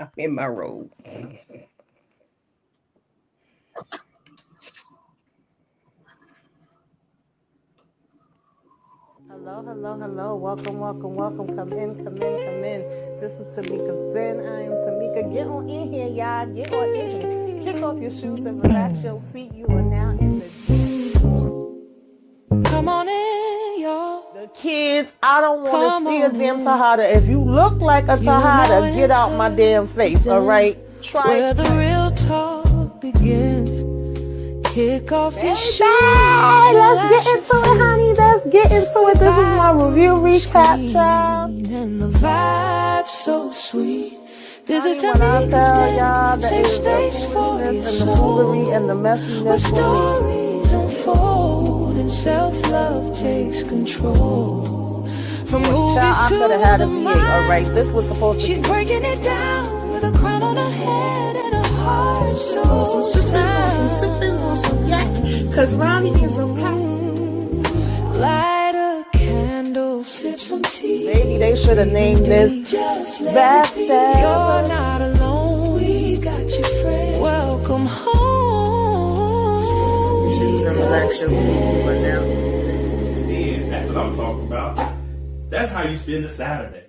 I'm in my robe. Hello, hello, hello. Welcome, welcome, welcome. Come in, come in, come in. This is Tamika's Den. I am Tamika. Get on in here, y'all. Get on in here. Kick off your shoes and relax your feet. You are now in the den. Come on in, y'all. The kids, I don't want to Come see a on damn in. Tahada. If you look like a You know Tahada, get out my enter damn the face, all den right? Try where it. the real talk begins. Kick off your Baby, shoes and let's get relax your into it, honey. feet. Let's get into We it. This is my vibe review on the recap, child. screen and the vibe so sweet. This is Honey, when I Tamika's tell Den, y'all there safe is the space for your foolishness and the foolery and the soul, where messiness for me. stories unfold and self-love takes control. From Child, movies I to could have had a the V8, all right? mind, This was supposed to she's be breaking it down with a crown on her head and a heart so sound. yeah, because Ronnie is a pack. Light a candle, sip some tea. Baby, they should have named this Just let Best it be. Ever. You're not alone, we got you, friend. Welcome home. Yeah, that's what I'm talking about. That's how you spend a Saturday.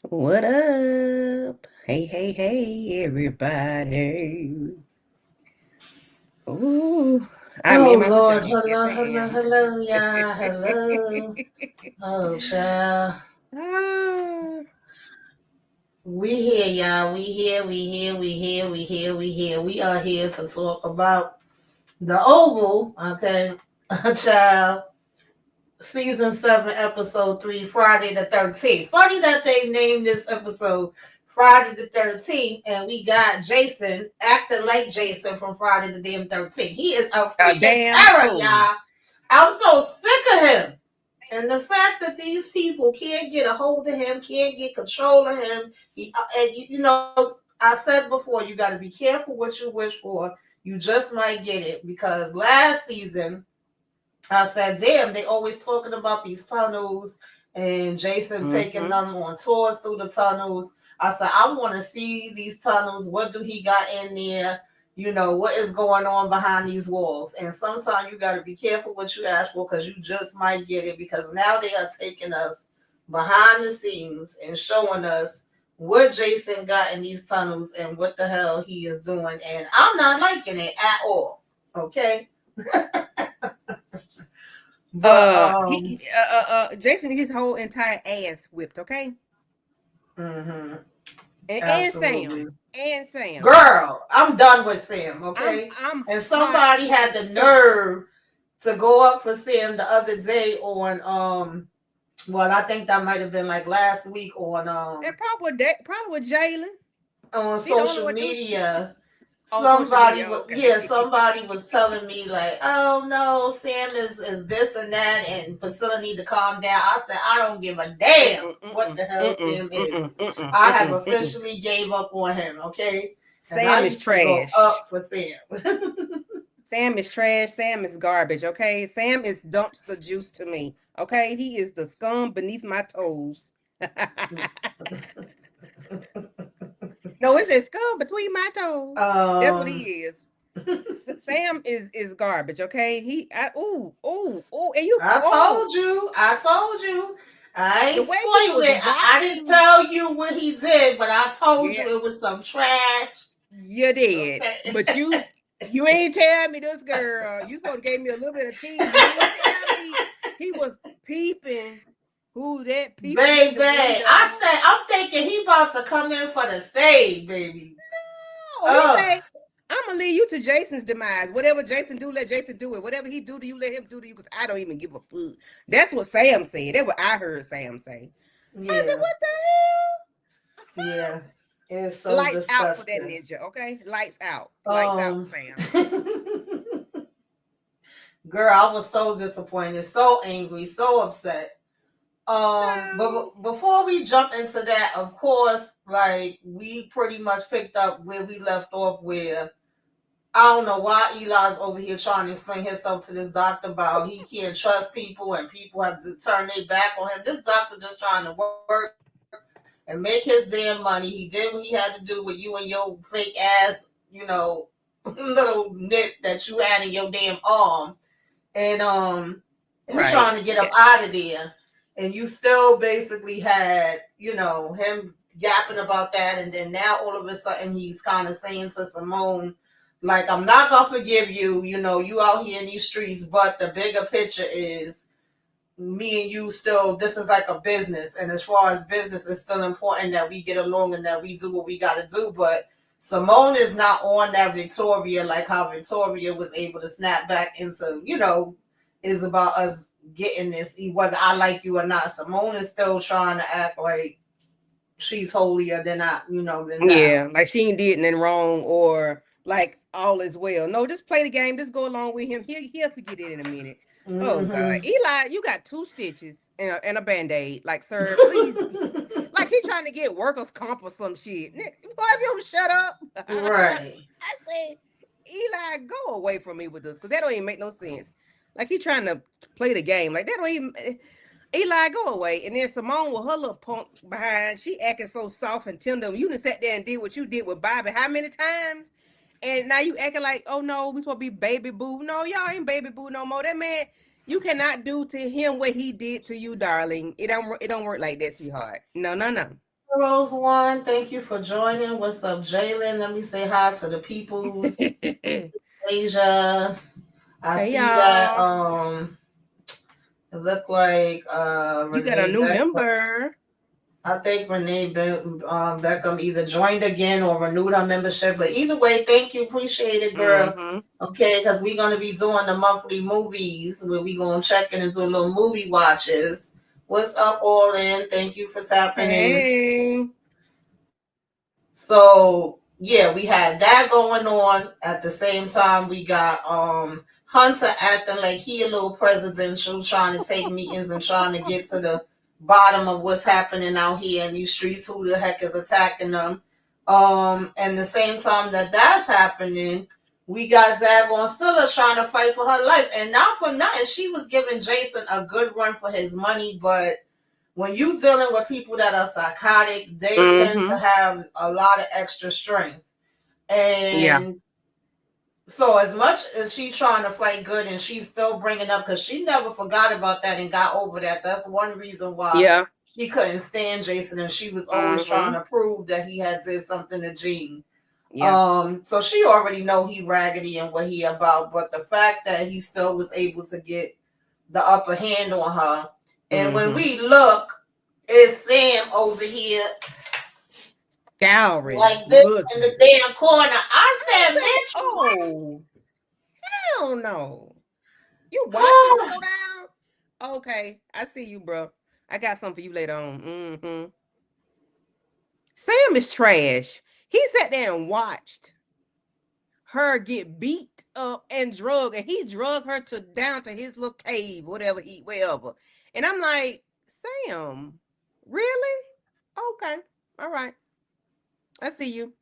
What up? Hey, hey, hey, everybody. Ooh, I'm Oh, in my Lord. pajamas. Yes, Hello, I hello, am. hello, yeah. Hello. Oh, child. Ah, We here, y'all. We here, we here, we here, we here, we here. We are here to talk about the Oval, okay? Child. Season 7, episode 3, Friday the 13th. Funny that they named this episode Friday the 13th, and we got Jason acting like Jason from Friday the damn 13th. He is a a freaking damn terror, fool. y'all. I'm so sick of him. And the fact that these people can't get a hold of him, can't get control of him, and you know, I said before, you got to be careful what you wish for. You just might get it because last season I said, damn, they always talking about these tunnels and Jason taking Mm-hmm. them on tours through the tunnels. I said, I want to see these tunnels. What do he got in there? You know, what is going on behind these walls? And sometimes you got to be careful what you ask for because you just might get it because now they are taking us behind the scenes and showing us what Jason got in these tunnels and what the hell he is doing. And I'm not liking it at all. Okay? But Jason, his whole entire ass whipped. Okay, mm-hmm. and Absolutely. Sam, and Sam. Girl, I'm done with Sam, I'm okay? I'm And hot somebody had and the done. nerve to go up for Sam the other day on well, I think that might have been like last week And probably with Jalen. on She the only social one do. media. On social media. Okay. Somebody was telling me like, oh no, Sam is this and that and Priscilla need to calm down. I said, I don't give a damn Mm-mm, what mm-mm, the hell mm-mm, Sam is. mm-mm, mm-mm, I have mm-mm, mm-mm. officially gave up on him, okay? And I Sam is used to go trash. up for Sam. Sam is trash. Sam is garbage. Okay. Sam is dumpster juice to me. Okay. He is the scum beneath my toes. No, it's a scum between my toes. That's what he um is. Sam is garbage. Okay. Ooh, and you I told you. I the ain't way he spoiled was it. I didn't watching. tell you what he did, but I told Yeah, you it was some trash. you did, Okay. but you ain't tell me this girl. You supposed to give me a little bit of tease. You ain't tell me he was peeping. Who that peeping in Baby, the I window? said I'm thinking he about to come in for the save, baby. Oh, he Ugh. say, "I'm gonna leave you to Jason's demise. Whatever Jason do, let Jason do it. Whatever he do to you, let him do to you. Because I don't even give a fuck." That's what Sam said. That's what I heard Sam say. I said, Yeah, "What the hell?" yeah. It's so Lights out for that disgusting. ninja. Okay, lights out. Lights out for Um Sam. Girl, I was so disappointed, so angry, so upset. So But before we jump into that, of course, like we pretty much picked up where we left off, where I don't know why Eli's over here trying to explain himself to this doctor about he can't trust people and people have to turn their back on him. This doctor just trying to work and make his damn money. He did what he had to do with you and your fake ass, little nip that you had in your damn arm. And he's trying to Right. get up Yeah. out of there. And you still basically had, him yapping about that. And then now all of a sudden he's kind of saying to Simone, like, I'm not gonna forgive you, you out here in these streets, but the bigger picture is me and you still, this is like a business, and as far as business, it's still important that we get along and that we do what we got to do. But Simone is not on that Victoria, like how Victoria was able to snap back into, is about us getting this, whether I like you or not. Simone is still trying to act like she's holier than I, than thou. Yeah, like she ain't did nothing wrong or like all is well. No, just play the game. Just go along with him. He'll forget it in a minute. Oh God, Mm-hmm. Eli, you got two stitches and a band-aid. Like, sir, please. Like he's trying to get workers comp or some shit. Nick, boy, if you don't shut up. Right. I said, Eli, go away from me with this because that don't even make no sense. Like he trying to play the game. Like that don't even. Eli, go away. And then Simone with her little punk behind, she acting so soft and tender. You done sat there and did what you did with Bobby how many times? And now you acting like, oh no, we supposed to be baby boo. No, y'all ain't baby boo no more. That man, you cannot do to him what he did to you, darling. It don't work like that, sweetheart. No, no, no. Rose One, thank you for joining. What's up, Jalen? Let me say hi to the peoples. Hey Asia. I see that y'all. it looked like You got a Renee new Beckham. member. I think Beckham either joined again or renewed her membership. But either way, thank you. Appreciate it, girl. Mm-hmm. Okay, because we're gonna be doing the monthly movies where we gonna check in and do little movie watches. What's up, all in? Thank you for tapping in. Hey. So yeah, we had that going on. At the same time, we got Hunter acting like he a little presidential, trying to take meetings and trying to get to the bottom of what's happening out here in these streets. Who the heck is attacking them? And the same time that that's happening, we got Zagon Silla trying to fight for her life, and not for nothing, she was giving Jason a good run for his money, but when you dealing with people that are psychotic, they tend to Mm-hmm. have a lot of extra strength. Yeah. And so, as much as she's trying to fight good, and she's still bringing up because she never forgot about that and got over that. That's one reason why Yeah. she couldn't stand Jason, and she was always trying Mm-hmm. to prove that he had did something to Jean. Yeah. So she already know he raggedy and what he about, but the fact that he still was able to get the upper hand on her. And when Mm-hmm. we look, it's Sam over here Scouring. like this in the Looking. damn corner. I I said, said, bitch, oh, hell no. You watching this what? go down? Okay. I see you, bro. I got something for you later on. Mm-hmm. Sam is trash. He sat there and watched her get beat up and drugged, and he drug her to down to his little cave, wherever. And I'm like, Sam, really? Okay, all right, I see you.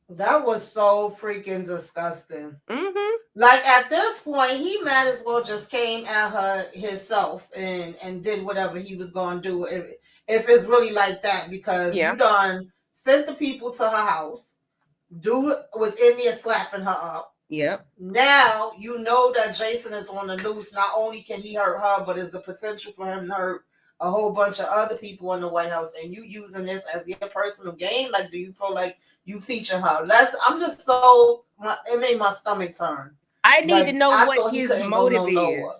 That was so freaking disgusting. Mm-hmm. Like at this point, he might as well just came at her himself and did whatever he was gonna do if it's really like that, because you Yeah. done sent the people to her house. Dude was in there slapping her up. Yep. Now you know that Jason is on the loose. Not only can he hurt her, but is the potential for him to hurt a whole bunch of other people in the White House. And you using this as your personal gain? Like, do you feel like you teaching her? I'm just so, it made my stomach turn. I need to Like know I what thought he his couldn't go no motive is. lower.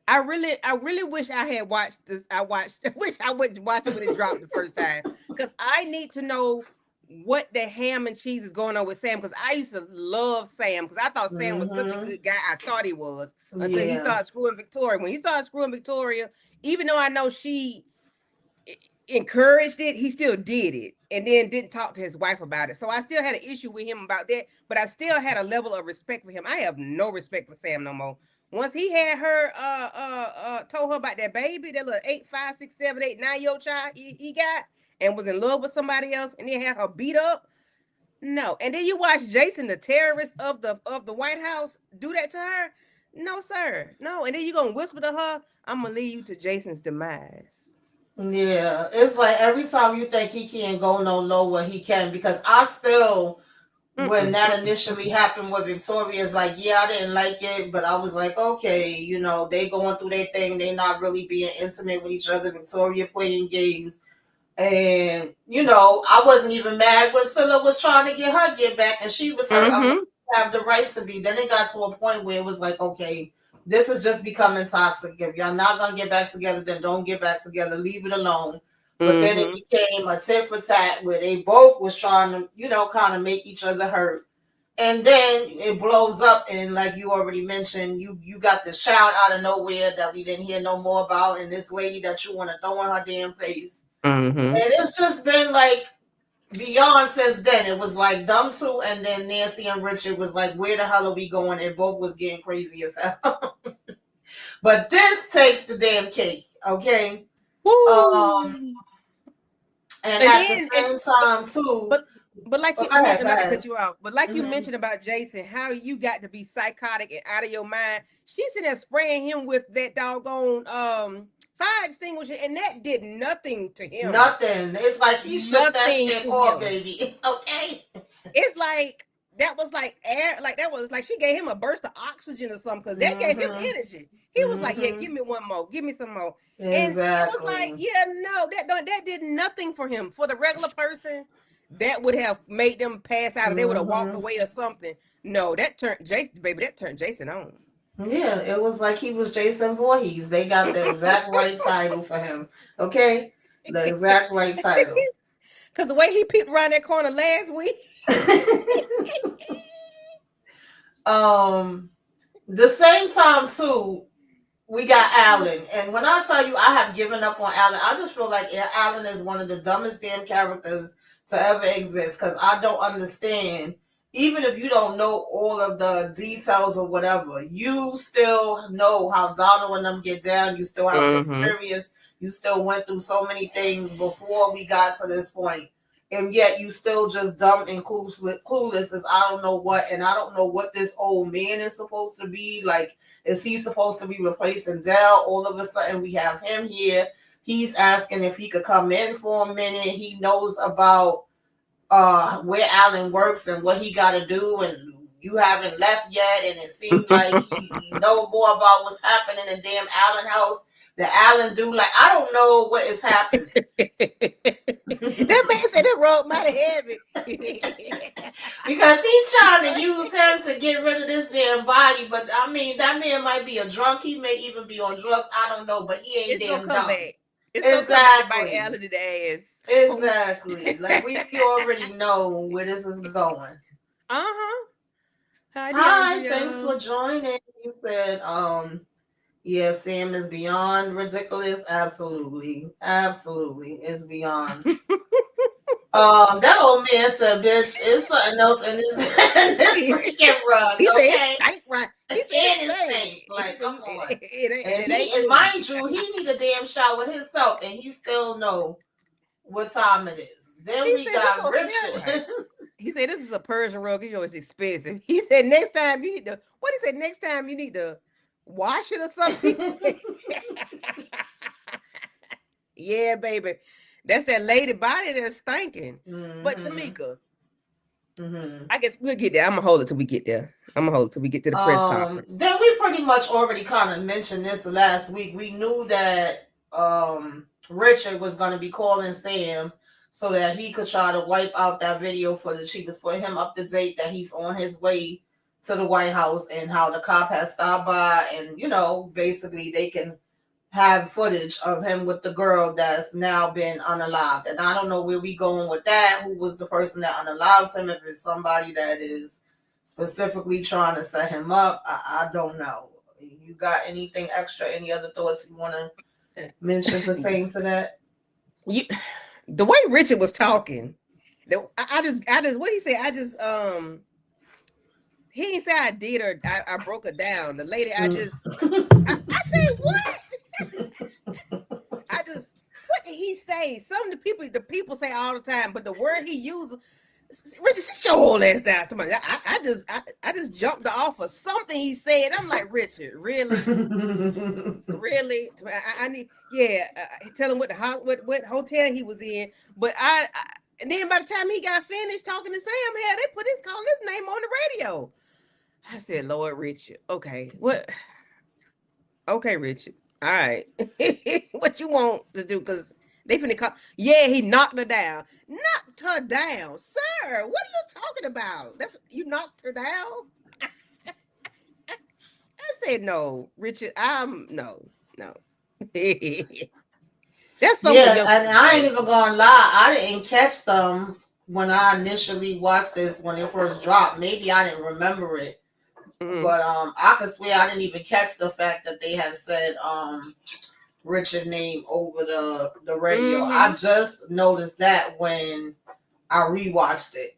I really wish I had watched this. I wish I would watch it when it dropped the first time because I need to know what the ham and cheese is going on with Sam because I used to love Sam because I thought Sam was such a Mm-hmm. good guy. I thought he was until he Yeah. started screwing Victoria. When he started screwing Victoria, even though I know she encouraged it, he still did it and then didn't talk to his wife about it. So I still had an issue with him about that, but I still had a level of respect for him. I have no respect for Sam no more. Once he had her told her about that baby, that little 8, 5, 6, 7, 8, 9-year-old child he got and was in love with somebody else and then had her beat up. No. And then you watch Jason, the terrorist of the White House, do that to her. No, sir. No. And then you gonna whisper to her, "I'm gonna leave you to Jason's demise." Yeah, it's like every time you think he can't go no lower, he can. Because I still, when Mm-mm, that mm-mm, initially mm-mm. happened with Victoria, it's like, yeah, I didn't like it, but I was like, okay, they going through their thing. They not really being intimate with each other. Victoria playing games. And, I wasn't even mad when Scylla was trying to get back, and she was her Mm-hmm. have the right to be. Then it got to a point where it was like, okay, this is just becoming toxic. If y'all not gonna get back together, then don't get back together. Leave it alone. But then it Mm-hmm. became a tit for tat where they both was trying to, kind of make each other hurt. And then it blows up, and like you already mentioned, you got this child out of nowhere that we didn't hear no more about, and this lady that you want to throw in her damn face. Mm-hmm. And it's just been like beyond since then. It was like them two, and then Nancy and Richard was like, where the hell are we going? And both was getting crazy as hell. But this takes the damn cake, okay? Um, Woo. and And at the then and same but time too. but like Oh, you go ahead, go not to ahead. cut you off, but like you Mm-hmm. mentioned about Jason, how you got to be psychotic and out of your mind. She's sitting there spraying him with that doggone fire extinguisher, and that did nothing to him. Nothing. It's like he shook that Nothing shit to off, him. baby. Okay. It's like that was like air, like that was like she gave him a burst of oxygen or something because that gave him Mm-hmm. energy. He was like, "Yeah, Mm-hmm. give me one more, give me some more," and it was like, Exactly. "Yeah, no, that did nothing for him. For the regular person, that would have made them pass out, or they would have walked Mm-hmm. away or something. No, that turned Jason, baby, that turned Jason on. Yeah, it was like he was Jason Voorhees. They got the exact right title for him. Okay? The exact right title. Because the way he peeped around that corner last week, um, the same time too, we got Alan. And when I tell you I have given up on Alan, I just feel like Alan is one of the dumbest damn characters to ever exist because I don't understand. Even if you don't know all of the details or whatever, you still know how Donald and them get down. You still have the mm-hmm. experience. You still went through so many things before we got to this point. And yet you still just dumb and clueless as I don't know what. And I don't know what this old man is supposed to be. Like, is he supposed to be replacing Dell? All of a sudden, we have him here. He's asking if he could come in for a minute. He knows about where Alan works and what he got to do, and you haven't left yet. And it seemed like he know more about what's happening in damn Allen house. The Allen do like I don't know what is happening. That man said that road mighty heavy. Because he's trying to use him to get rid of this damn body. But I mean, that man might be a drunk. He may even be on drugs. I don't know. But he ain't It's gonna damn come dumb. back. It's gonna come back and bite Exactly. Alan in the ass. Exactly. Like we already know where this is going. Uh-huh. Hi, Hi, thanks for DeAndrea. joining. You said, yeah, Sam is beyond ridiculous. Absolutely. Absolutely. It's beyond. That old man said, bitch, it's something else in this in this freaking rug, He said it okay? stank right. He said And it it stank. stinks. Like, come on. And it ain't And new. mind you, he need a damn shower himself, and he still know what time it is. Then He we said this got don't smell right. Richard. He said this is a Persian rug. You know it's expensive. He said next time you need to what he said next time you need to wash it or something. Yeah, baby. That's that lady body that's stinking. But Mm-hmm. Tamika, Mm-hmm. I guess we'll get there. I'm gonna hold it till we get there. I'm gonna hold it till we get to the press conference. Then we pretty much already kind of mentioned this last week. We knew that Richard was going to be calling Sam so that he could try to wipe out that video footage. He was putting him up to date that he's on his way to the White House and how the cop has stopped by, and basically they can have footage of him with the girl that's now been unalived. And I don't know where we going with that. Who was the person that unalives him? If it's somebody that is specifically trying to set him up, I don't know. You got anything extra? Any other thoughts you want to mention pertaining to that? The way Richard was talking, I just what he said. He didn't say I did or I broke her down. The lady, I said what? What did he say? Some of the people say all the time, but the word he uses, Richard, sit your old ass down. Somebody, I just jumped off of something he said. I'm like, Richard, really? Really? I need, yeah. Tell him what what hotel he was in. But and then by the time he got finished talking to Sam, hell, they put calling his name on the radio. I said, Lord, Richard, okay, what? Okay, Richard, all right, what you want to do? Because they finna call. Yeah, he knocked her down. Knocked her down, sir. What are you talking about? That's you knocked her down. I said, no, Richard. No. That's something the Yeah, young and people I ain't say. even gonna lie, I didn't catch them when I initially watched this when it first dropped. Maybe I didn't remember it. Mm-hmm. But I could swear I didn't even catch the fact that they had said Richard name over the radio. I Mm-hmm. just noticed that when I rewatched it.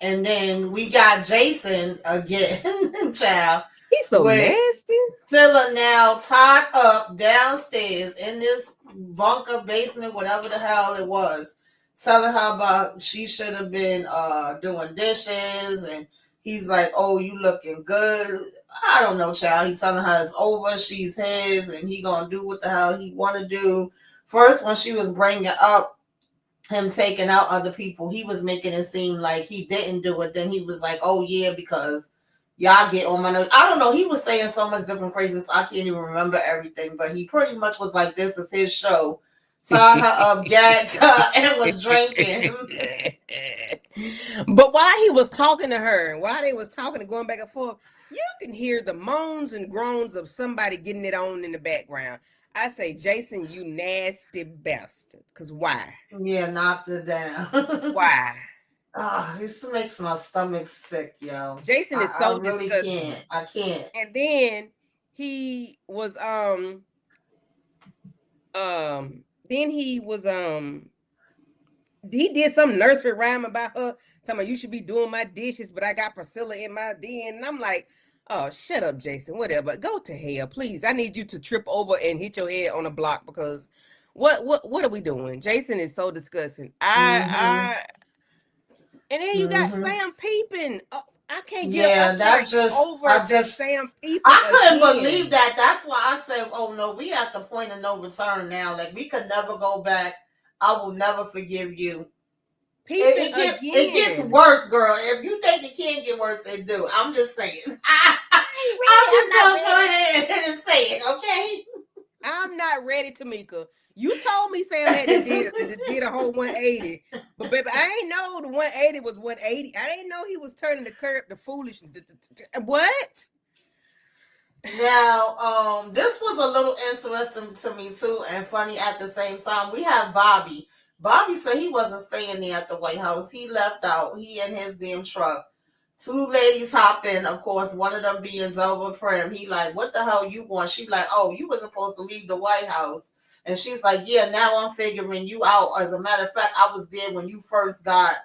And then we got Jason again, child, He's so with nasty. Phila now tied up downstairs in this bunker basement, whatever the hell it was, telling her about she should have been doing dishes, and he's like, "Oh, you looking good." I don't know, child. He's telling her it's over, she's his, and he gonna do what the hell he wanna do. First, when she was bringing up him taking out other people, he was making it seem like he didn't do it. Then he was like, "Oh yeah, because y'all get on my nerves." I don't know. He was saying so much different craziness. I can't even remember everything, but he pretty much was like, "This is his show." Tied her up, gagged her, and was drinking. But while he was talking to her, while they was talking and going back and forth, you can hear the moans and groans of somebody getting it on in the background. I say, Jason, you nasty bastard. Cause why? Yeah, knocked her down. Why? This makes my stomach sick, yo. Jason is I so really disgusting. can't. I can't. And then he was then he did some nursery rhyme about her, talking about you should be doing my dishes, but I got Priscilla in my den. And I'm like, oh, shut up, Jason. Whatever. Go to hell, please. I need you to trip over and hit your head on a block because what are we doing? Jason is so disgusting. Mm-hmm. And then you got Mm-hmm. Sam peeping. Oh, I can't Yeah, that just over Sam peeping I couldn't believe again. that. That's why I said, "Oh no, we at the point of no return now. Like we could never go back. I will never forgive you." Peeping It gets again. worse, girl. If you think it can get worse, it do. I'm just saying. I ain't I'm ready. just I'm not gonna go ready. ahead and say it, okay? I'm not ready, Tamika. You told me Sam had to did a whole 180, but baby, I ain't know the 180 was 180. I didn't know he was turning the curve, the foolish. What? Now, this was a little interesting to me too, and funny at the same time. We have Bobby. Bobby said he wasn't staying there at the White House. He left out. He and his damn truck. Two ladies hop in, of course, one of them being Zelva Prim. He like, "What the hell you want?" She like, "Oh, you were supposed to leave the White House." And she's like, "Yeah, now I'm figuring you out. As a matter of fact, I was there when you first got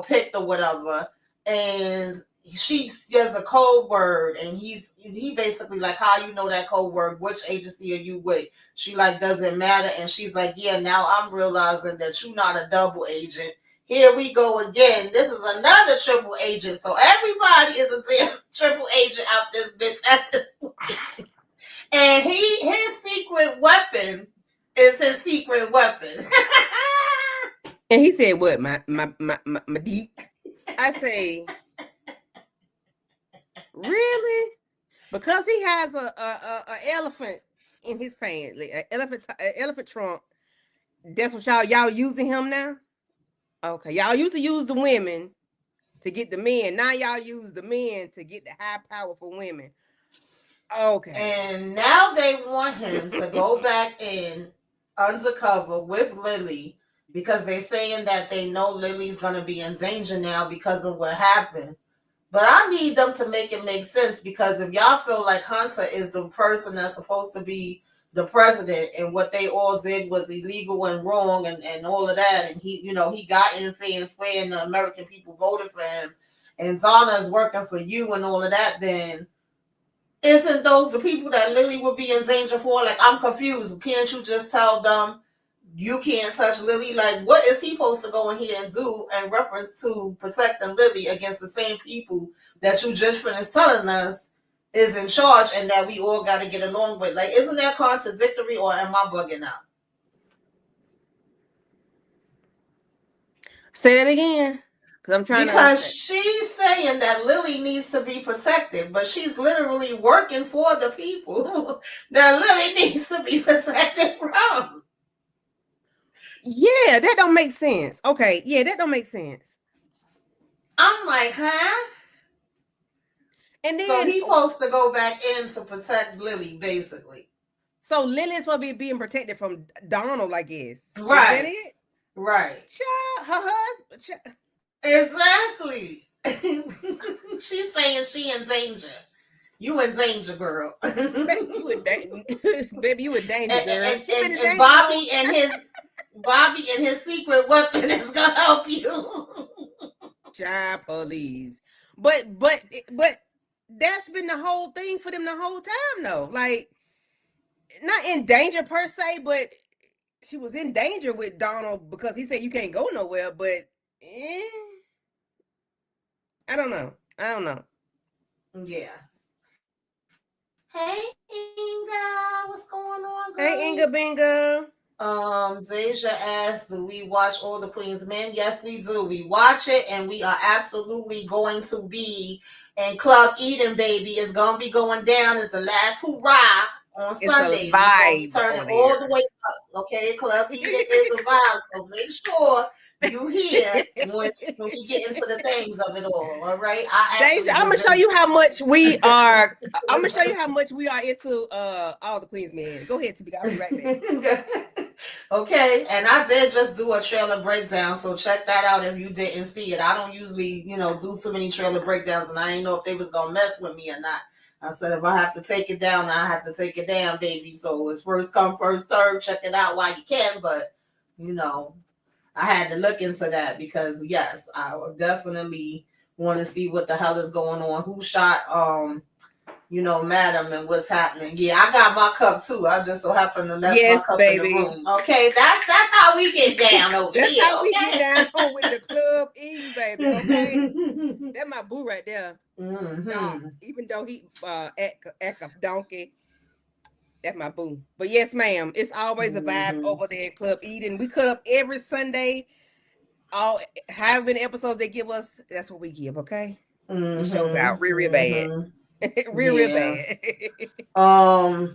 picked or whatever." And she gives a code word, and he basically like, "How you know that code word? Which agency are you with?" She like, "Does it matter?" And she's like, "Yeah, now I'm realizing that you're not a double agent. Here we go again. This is another triple agent. So everybody is a damn triple agent out this bitch at this point." And his secret weapon is his secret weapon. And he said, "What, my deek?" I say, really? Because he has a elephant in his pants, like an elephant trunk. That's what y'all using him now? Okay, y'all used to use the women to get the men. Now y'all use the men to get the high powerful women. Okay. And now they want him to go back in undercover with Lily because they're saying that they know Lily's going to be in danger now because of what happened. But I need them to make it make sense, because if y'all feel like Hunter is the person that's supposed to be the president and what they all did was illegal and wrong and all of that, and he got in fair and square and the American people voted for him, and Donna is working for you and all of that, then isn't those the people that Lily would be in danger for? Like, I'm confused. Can't you just tell them you can't touch Lily. Like, what is he supposed to go in here and do in reference to protecting Lily against the same people that you just finished telling us is in charge and that we all got to get along with? Like, isn't that contradictory, or am I bugging out? Say that again, because I'm trying to Because understand. she's saying that Lily needs to be protected, but she's literally working for the people that Lily needs to be protected from. Yeah, that don't make sense. Okay, yeah, that don't make sense. I'm like, huh? And So then, he's supposed to go back in to protect Lily, basically. so Lily's supposed to be being protected from Donald, I guess. Is that Right, it? right. Child, her husband. Exactly. She's saying she in danger. You in danger, girl. Baby, you in baby, you in danger, girl. She been in And danger the whole time. Bobby and his secret weapon is gonna help you. Child, police. But that's been the whole thing for them the whole time, though. Like, not in danger per se, but she was in danger with Donald because he said you can't go nowhere. But eh, I don't know. I don't know. Yeah. Hey Inga, what's going on, Hey, girlie? Inga Binga. Deja asked, do we watch All the Queen's Men? Yes, we do. We watch it, and we are absolutely going to be in Club Eden, baby. It's gonna be going down. It's the last hurrah on It's a Sundays. It's gonna be vibe turning on all the there. way up. Okay, Club Eden is a vibe. So make sure you hear when we get into the things of it all right? I Deja, actually I'm gonna was show you how much we are. I'm gonna show you in how much we are into all the Queen's Men. Go ahead, Tibika. I'll be right back. Okay, and I did just do a trailer breakdown, so check that out if you didn't see it. I don't usually, do too many trailer breakdowns, and I didn't know if they was gonna mess with me or not. I said if I have to take it down, I have to take it down, baby. So it's first come, first serve. Check it out while you can, but you know, I had to look into that because yes, I would definitely want to see what the hell is going on. Who shot madam, and what's happening. Yeah, I got my cup too. I just so happened to left my Yes, cup in the baby. room. Okay, that's how we get down over That's here. how we get Okay. down with the club eating, baby. Okay, that's my boo right there. Mm-hmm. Even though he act a donkey, that's my boo. But yes, ma'am, it's always a vibe Mm-hmm. over there at Club Eden. We cut up every Sunday. All however many episodes they give us, that's what we give. Okay, we shows out Mm-hmm. real bad, Mm-hmm. real Yeah. bad. Oh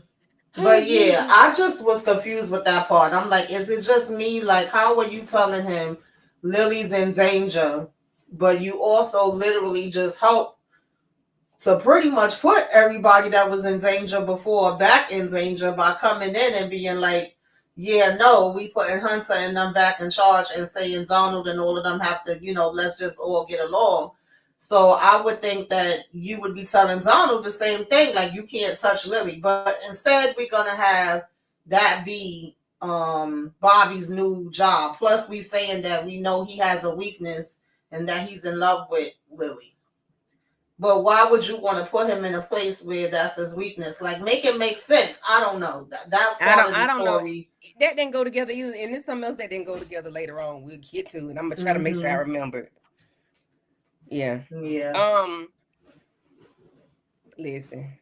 But yeah, Jesus. I just was confused with that part. I'm like, is it just me? Like, how are you telling him Lily's in danger, but you also literally just help to pretty much put everybody that was in danger before back in danger by coming in and being like, yeah, no, we putting Hunter and them back in charge and saying Donald and all of them have to, let's just all get along. So I would think that you would be telling Donald the same thing, like you can't touch Lily. But instead we're gonna have that be Bobby's new job. Plus we saying that we know he has a weakness and that he's in love with Lily. But why would you want to put him in a place where that's his weakness? Like, make it make sense. I don't know. That part of the I don't know. story. That didn't go together either, and there's something else that didn't go together later on. We'll get to, and I'm gonna try to make sure I Mm-hmm. remember. Yeah. Yeah. Listen.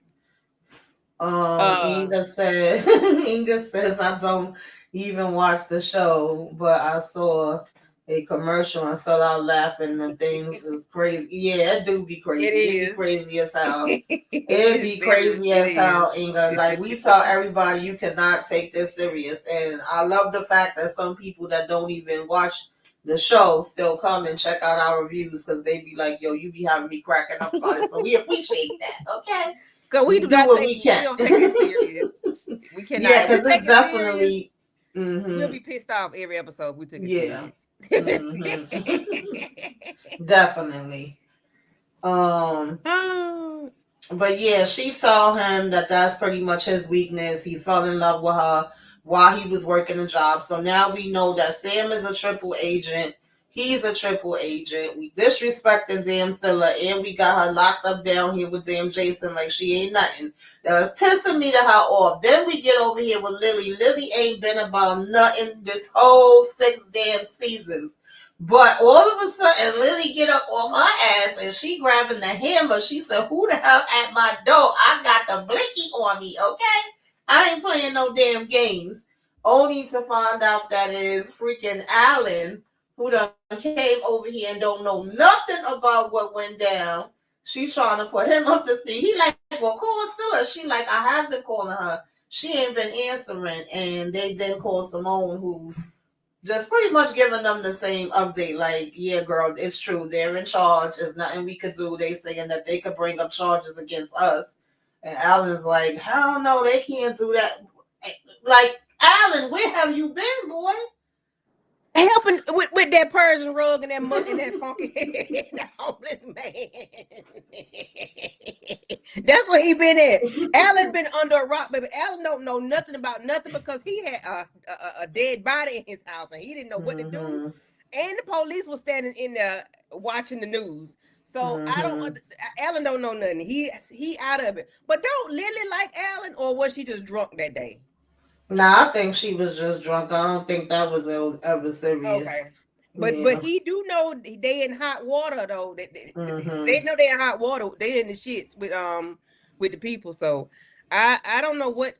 Inga said, Inga says, I don't even watch the show, but I saw a commercial and fell out laughing and things is crazy. Yeah, it do be crazy. It It be is. crazy as hell. It It'd is be very. crazy It as hell, is. Inga. Like we tell everybody you cannot take this serious. And I love the fact that some people that don't even watch the show still come and check out our reviews because they be like, yo, you be having me cracking up about it. So we appreciate that. Okay. Cause we We do do not what take. we We can. don't take it serious. We cannot. Yeah, If we because take it's it serious, definitely. Mm-hmm. we'll be pissed off every episode. If we took it Yeah. serious. Definitely. Um, Oh, but yeah, she told him that that's pretty much his weakness. He fell in love with her while he was working a job. So now we know that Sam is a triple agent. He's a triple agent. We disrespecting damn Scylla, and we got her locked up down here with damn Jason like she ain't nothing. That was pissing me the hell off. Then we get over here with Lily. Lily ain't been about nothing this whole 6 damn seasons. But all of a sudden, Lily get up on her ass and she grabbing the hammer. She said, "Who the hell at my door? I got the blicky on me, okay? I ain't playing no damn games." Only to find out that it is freaking Alan who done came over here and don't know nothing about what went down. She trying to put him up to speed. He like, "Well, call Scylla." She like, "I have been calling her. She ain't been answering." And they then call Simone, who's just pretty much giving them the same update. Like, "Yeah, girl, it's true. They're in charge. There's nothing we could do. They saying that they could bring up charges against us." And Alan's like, "Hell no, they can't do that." Like, Alan, where have you been, boy? Helping with that Persian rug and that and that funky that homeless man. That's what he been at. Alan been under a rock, baby. Alan don't know nothing about nothing because he had a dead body in his house and he didn't know what to do. Mm-hmm. And the police was standing in there watching the news. So I Mm-hmm. don't. Alan don't know nothing. He out of it. But don't Lily like Alan, or was she just drunk that day? Nah, I think she was just drunk. I don't think that was ever serious. Okay. But Yeah. he do know they in hot water though. They Mm-hmm. know they in hot water. They in the shits with the people. So I don't know what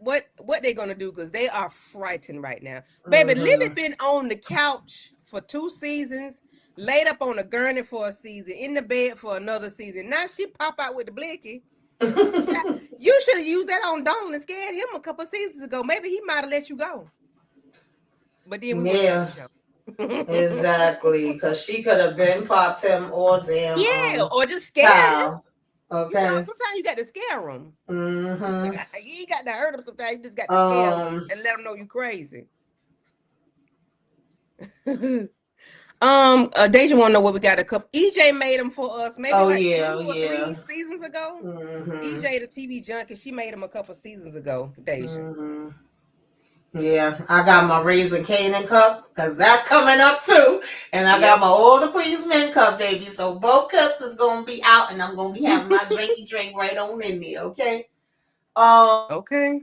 they're gonna do because they are frightened right now. Baby, Lily Mm-hmm. been on the couch for 2 seasons, laid up on a gurney for a season, in the bed for another season. Now she pop out with the blicky. You should have used that on Donald and scared him a couple seasons ago. Maybe he might have let you go. But then we wouldn't have Yeah, seen the show. exactly. Because she could have been popped him or damn Yeah, or just scared him. Kyle. Okay. Sometimes you got to scare them. Mm-hmm. You ain't got to hurt them. Sometimes you just got to scare them Um. and let them know you crazy. Deja want to know what we got. A couple. EJ made them for us, maybe Oh like yeah. 2 or 3 seasons ago. Mm-hmm. EJ, the TV junkie, she made them a couple seasons ago. Deja. Mm-hmm. Yeah, I got my Raisin Canaan cup because that's coming up too, and I got Yep. my All the Queen's Men cup, baby. So both cups is gonna be out, and I'm gonna be having my drinky drink right on in there. Okay. Okay.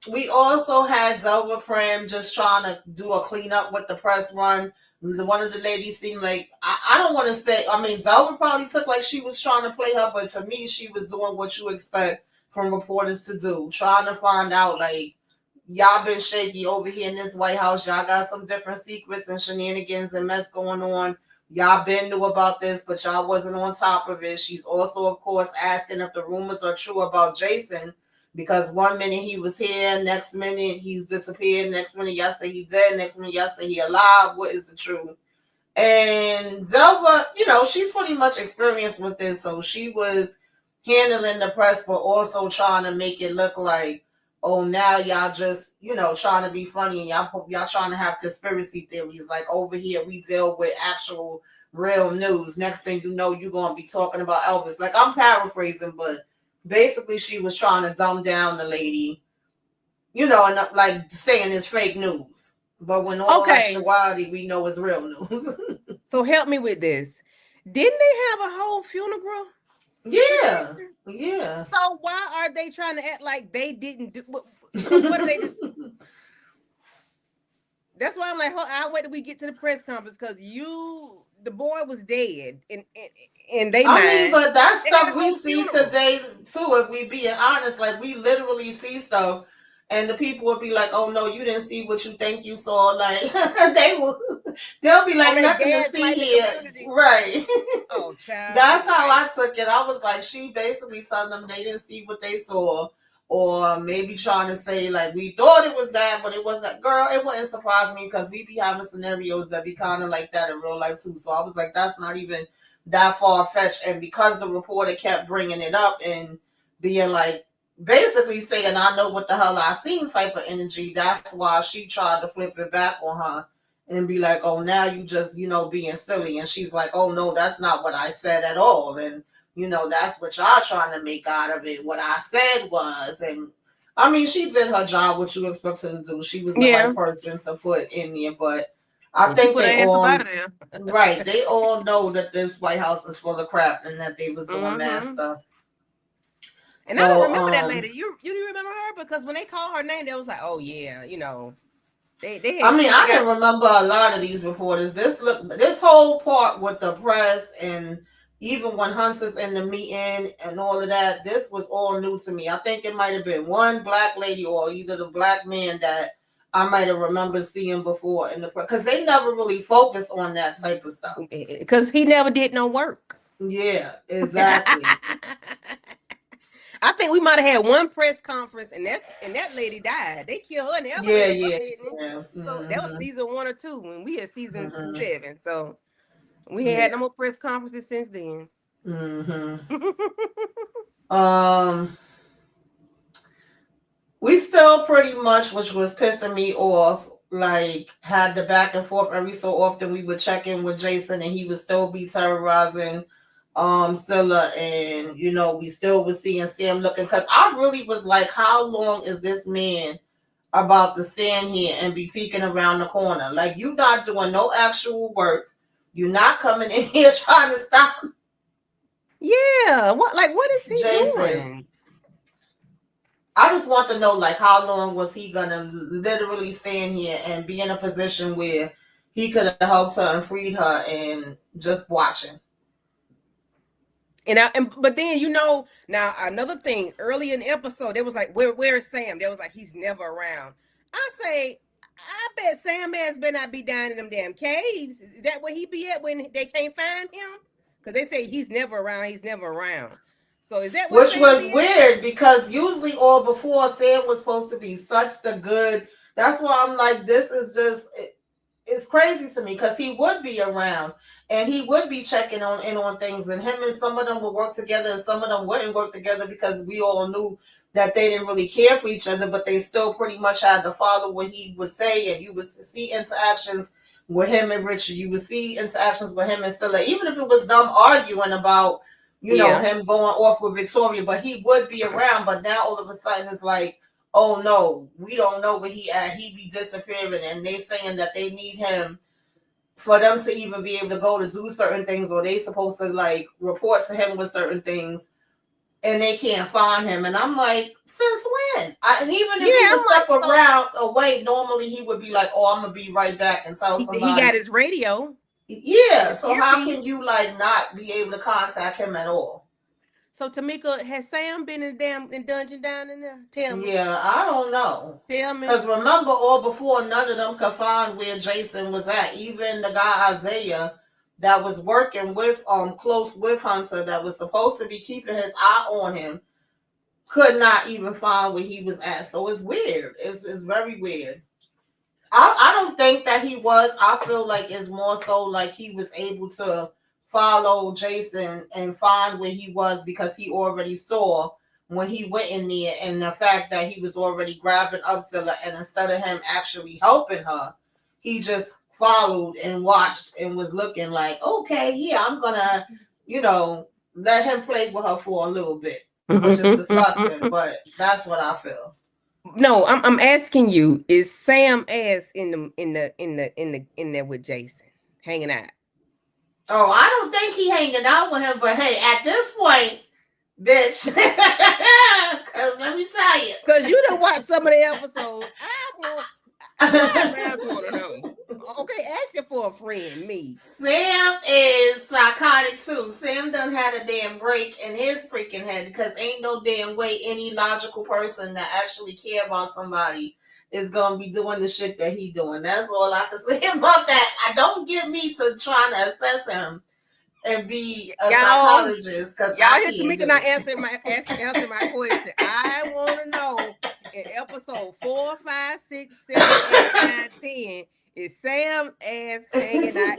We also had Zelva Prim just trying to do a cleanup with the press run. One of the ladies seemed like I don't want to say. I mean, Zelva probably took like she was trying to play her, but to me, she was doing what you expect from reporters to do, trying to find out like y'all been shaky over here in this White House. Y'all got some different secrets and shenanigans and mess going on. Y'all been knew about this, but y'all wasn't on top of it. She's also, of course, asking if the rumors are true about Jason because one minute he was here, next minute he's disappeared, next minute y'all say he dead, next minute y'all say he alive. What is the truth? And Zelva, she's pretty much experienced with this, so she was handling the press, but also trying to make it look like, oh, now y'all just, trying to be funny and y'all trying to have conspiracy theories. Like over here, we deal with actual real news. Next thing you know, you're gonna be talking about Elvis. Like I'm paraphrasing, but basically she was trying to dumb down the lady, and like saying it's fake news. But when all Okay. actuality we know is real news. So help me with this. Didn't they have a whole funeral for Yeah, Jason? yeah. So why are they trying to act like they didn't do? So what are they just? That's why I'm like, I'll wait till we get to the press conference because the boy was dead in they I mean, mind. but that's They had stuff a we whole see funeral. today too. If we being honest, like we literally see stuff, and the people would be like, "Oh no, you didn't see what you think you saw." Like they will, they'll be Oh, like, they "Nothing to see gaslighting the here." community. Right. Oh, child, That's you're how right. I took it. I was like, she basically telling them they didn't see what they saw, or maybe trying to say like we thought it was that, but it wasn't. Girl, it wouldn't surprise me because we be having scenarios that be kind of like that in real life too. So I was like, that's not even that far fetched. And because the reporter kept bringing it up and being like, basically saying, "I know what the hell I seen" type of energy. That's why she tried to flip it back on her and be like, "Oh, now you just, being silly." And she's like, "Oh, no, that's not what I said at all." And, that's what y'all trying to make out of it. What I said was, and I mean, she did her job, what you expect her to do. She was the right Yeah. person to put in there. But I And she think put her they ass up all out of there. right. They all know that this White House is full of crap and that they was doing bad Mm-hmm. stuff. And I don't So remember that lady. You do remember her? Because when they called her name, they was like, oh yeah, they I had mean, kind of I got. can remember a lot of these reporters. This whole part with the press and even when Hunter's in the meeting and all of that, this was all new to me. I think it might have been one black lady or either the black man that I might have remembered seeing before in the press because they never really focused on that type of stuff. Because he never did no work. Yeah, exactly. I think we might have had one press conference, and that lady died. They killed her in the Yeah, elevator, yeah, didn't it? yeah. So that was Mm-hmm, season 1 or 2 when we had season mm-hmm. 7. So we ain't Yeah. had no more press conferences since then. Mm-hmm. Um, we still pretty much, which was pissing me off, like had the back and forth every so often. We would check in with Jason, and he would still be terrorizing Scylla, and we still was seeing Sam looking. Because I really was like, how long is this man about to stand here and be peeking around the corner? Like, you not doing no actual work. You're not coming in here trying to stop Yeah, what is he Jason. doing? I just want to know, like, how long was he gonna literally stand here and be in a position where he could have helped her and freed her and just watching? But then now another thing early in the episode, there was like, where's Sam? There was like, he's never around. I say, I bet Sam ass better not be down in them damn caves. Is that where he be at when they can't find him? Because they say he's never around. He's never around. So is that where Which Sam was be at? weird because usually all before Sam was supposed to be such the good. That's why I'm like, this is just it's crazy to me because he would be around and he would be checking on things, and him and some of them would work together and some of them wouldn't work together because we all knew that they didn't really care for each other, but they still pretty much had to follow what he would say, and you would see interactions with him and Richard. You would see interactions with him and Scylla, even if it was them arguing about Yeah. him going off with Victoria, but he would be around. But now all of a sudden it's like, oh no, we don't know where he at. He be disappearing, and they saying that they need him for them to even be able to go to do certain things, or they supposed to like report to him with certain things, and they can't find him. And I'm like, since when? And even if he Yeah, would I'm step like, so around away, normally he would be like, oh, I'm gonna be right back and tell he got somebody. his radio and Yeah. his So how earpiece. can you like not be able to contact him at all? So Tamika, has Sam been in dungeon down in there? Tell me. Yeah, I don't know. Tell me. Because remember, all before, none of them could find where Jason was at. Even the guy Isaiah that was working with close with Hunter, that was supposed to be keeping his eye on him, could not even find where he was at. So it's weird. It's very weird. I don't think that he was. I feel like it's more so like he was able to follow Jason and find where he was because he already saw when he went in there, and the fact that he was already grabbing Upsilla, and instead of him actually helping her, he just followed and watched and was looking like, okay, yeah, I'm gonna, you know, let him play with her for a little bit, which is disgusting, but that's what I feel. No, I'm asking you, is Sam ass in there with Jason hanging out? Oh, I don't think he hanging out with him, but hey, at this point, bitch, because let me tell you. Because you done watch some of the episodes. I want to know. Okay, asking for a friend, me. Sam is psychotic too. Sam done had a damn break in his freaking head because ain't no damn way any logical person that actually care about somebody is gonna be doing the shit that he doing. That's all I can say about that. I don't get me to trying to assess him and be a Y'all psychologist because y'all I hear can't Tamika do not it. answer my question. I want to know in episode 4, 5, 6, 7, 8, 9, 10, is Sam ass hanging out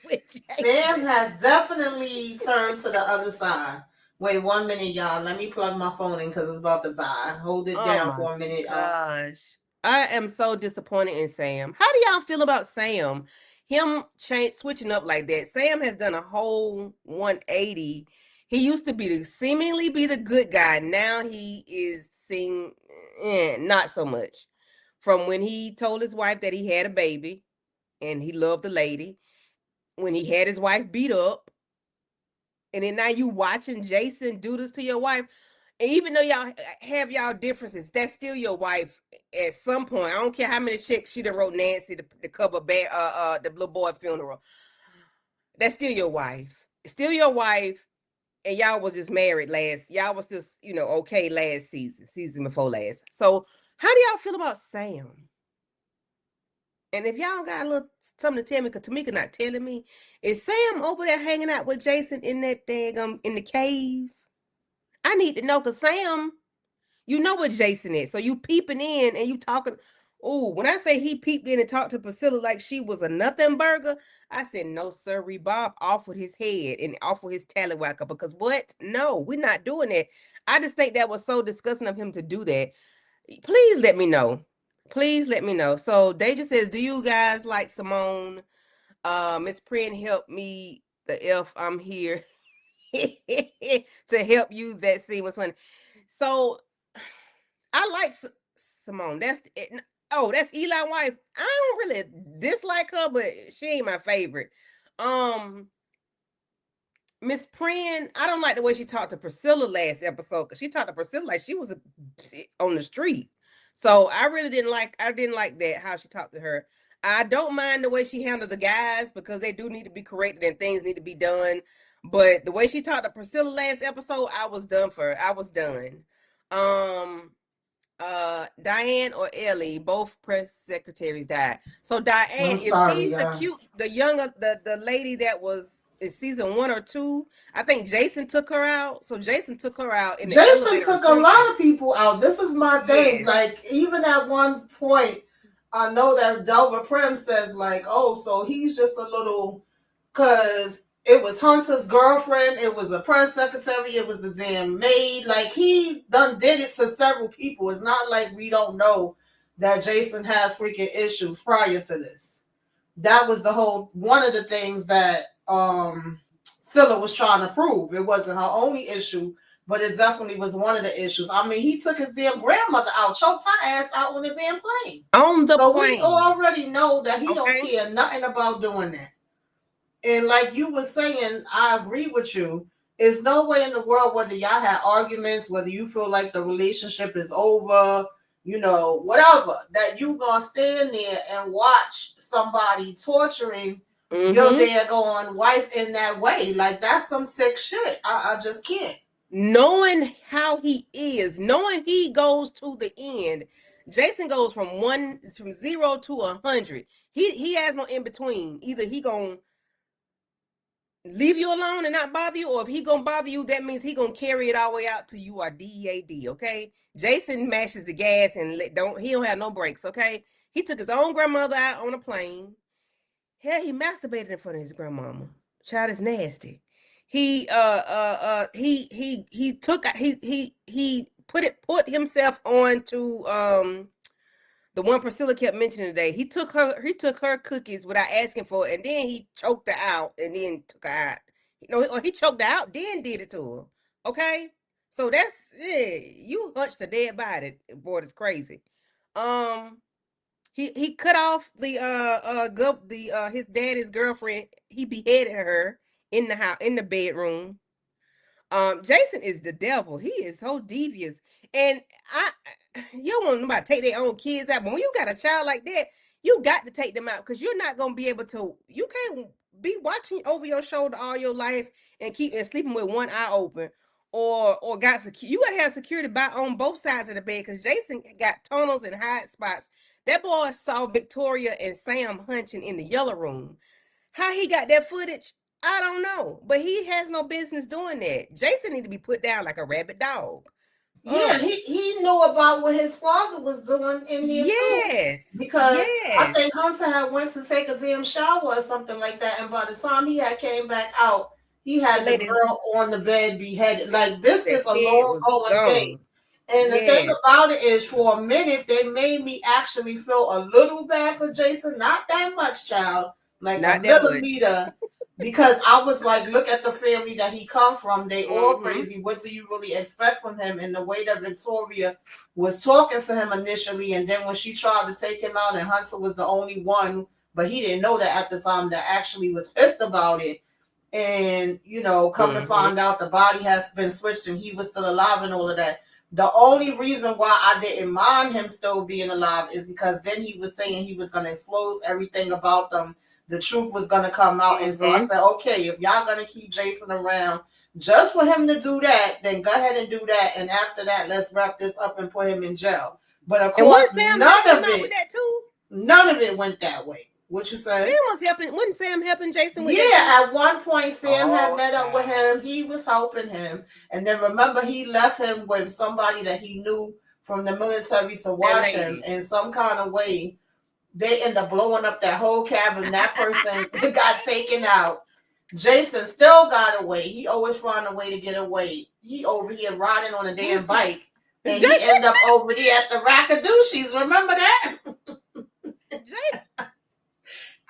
with Sam Jason? has definitely turned to the other side. Wait 1 minute, y'all. Let me plug my phone in because it's about to die. Hold it Oh down my for a minute, y'all. gosh. I am so disappointed in Sam. How do y'all feel about Sam? Him switching up like that. Sam has done a whole 180. He used to seemingly be the good guy. Now he is not so much. From when he told his wife that he had a baby, and he loved the lady. When he had his wife beat up, and then now you watching Jason do this to your wife. And even though y'all have y'all differences, that's still your wife at some point. I don't care how many checks she done wrote Nancy to cover the little boy's funeral. That's still your wife. Still your wife. And y'all was just married y'all was just, okay last season before last. So how do y'all feel about Sam? And if y'all got a little something to tell me, because Tamika not telling me, is Sam over there hanging out with Jason in that daggum in the cave? I need to know, because Sam, you know what Jason is. So you peeping in and you talking. Oh, when I say he peeped in and talked to Priscilla like she was a nothing burger, I said, no, sir, Bob off with his head and off with his tallywhacker. Because what? No, we're not doing that. I just think that was so disgusting of him to do that. Please let me know. Please let me know. So Deja says, do you guys like Simone? Miss Prin help me. The F, I'm here to help you. That scene was funny. So I like Simone. That's it. Oh, that's Eli's wife. I don't really dislike her, but she ain't my favorite. Miss Prin, I don't like the way she talked to Priscilla last episode, because she talked to Priscilla like she was on the street. So I really didn't like that, how she talked to her. I don't mind the way she handled the guys, because they do need to be corrected and things need to be done. But the way she talked to Priscilla last episode, I was done for her. I was done. Diane or Ellie, both press secretaries died. So Diane, if she's the younger, the lady that was in season 1 or 2, I think Jason took her out. So Jason took her out in the Jason took a lot of people out. This is my thing. Yes. Like, even at one point, I know that Delva Prim says, like, oh, so he's just a little, because it was Hunter's girlfriend, it was a press secretary, it was the damn maid. Like, he done did it to several people. It's not like we don't know that Jason has freaking issues prior to this. That was one of the things that Scylla was trying to prove. It wasn't her only issue, but it definitely was one of the issues. I mean, he took his damn grandmother out, choked her ass out on the damn plane. On the plane. We already know that he don't care nothing about doing that. And like you were saying, I agree with you. There's no way in the world, whether y'all had arguments, whether you feel like the relationship is over, whatever, that you gonna stand there and watch somebody torturing your daggone wife in that way. Like, that's some sick shit. I just can't. Knowing how he is, knowing he goes to the end, Jason goes from 0 to 100. He has no in between. Either he gonna leave you alone and not bother you, or if he gonna bother you, that means he gonna carry it all the way out to you are DEAD. Okay, Jason mashes the gas and he don't have no brakes. Okay, he took his own grandmother out on a plane. Hell, he masturbated in front of his grandmama. Child is nasty. He put himself on to the one Priscilla kept mentioning today. He took her cookies without asking for it, and then he choked her out and then took her out. Or he choked her out, then did it to her. Okay? So that's it. You hunched a dead body. Boy, it's crazy. He cut off his daddy's girlfriend. He beheaded her in the house, in the bedroom. Jason is the devil. He is so devious. And you don't want nobody to take their own kids out, but when you got a child like that, you got to take them out, because you're not gonna be able to. You can't be watching over your shoulder all your life and sleeping with one eye open, or you gotta have security on both sides of the bed, because Jason got tunnels and hide spots. That boy saw Victoria and Sam hunching in the yellow room. How he got that footage, I don't know, but he has no business doing that. Jason need to be put down like a rabid dog. Yeah, he knew about what his father was doing in there too. Because I think Hunter had went to take a damn shower or something like that, and by the time he had came back out, he had the girl on the bed beheaded. Like, this is a long going thing. And the thing about it is, for a minute, they made me actually feel a little bad for Jason. Not that much, child. Like, not a millimeter. Because I was like, look at the family that he come from. They all crazy. What do you really expect from him? And the way that Victoria was talking to him initially, and then when she tried to take him out and Hunter was the only one but he didn't know that at the time. That actually was pissed about it. And come to find out the body has been switched and he was still alive and all of that. The only reason why I didn't mind him still being alive is because then he was saying he was going to expose everything about them. The truth was going to come out. And so I said, okay, if y'all going to keep Jason around just for him to do that, then go ahead and do that. And after that, let's wrap this up and put him in jail. But of course, none of it went that way. What you say? Sam was helping. Wasn't Sam helping Jason with that? At one point, Sam had met up with him. He was helping him. And then remember, he left him with somebody that he knew from the military to watch him in some kind of way. They end up blowing up that whole cabin. That person got taken out. Jason still got away. He always found a way to get away. He over here riding on a damn bike. And he ended up over there at the Rackadooshies. Remember that?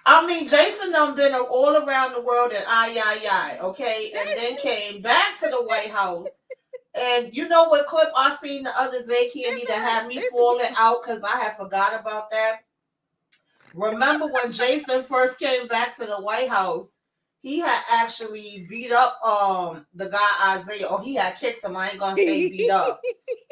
I mean, Jason done been all around the world and okay? And then came back to the White House. And you know what clip I seen the other day, Candy, that had me falling out because I had forgot about that? Remember when Jason first came back to the White House, he had actually beat up the guy Isaiah, or he had kicked him. I ain't gonna say beat up.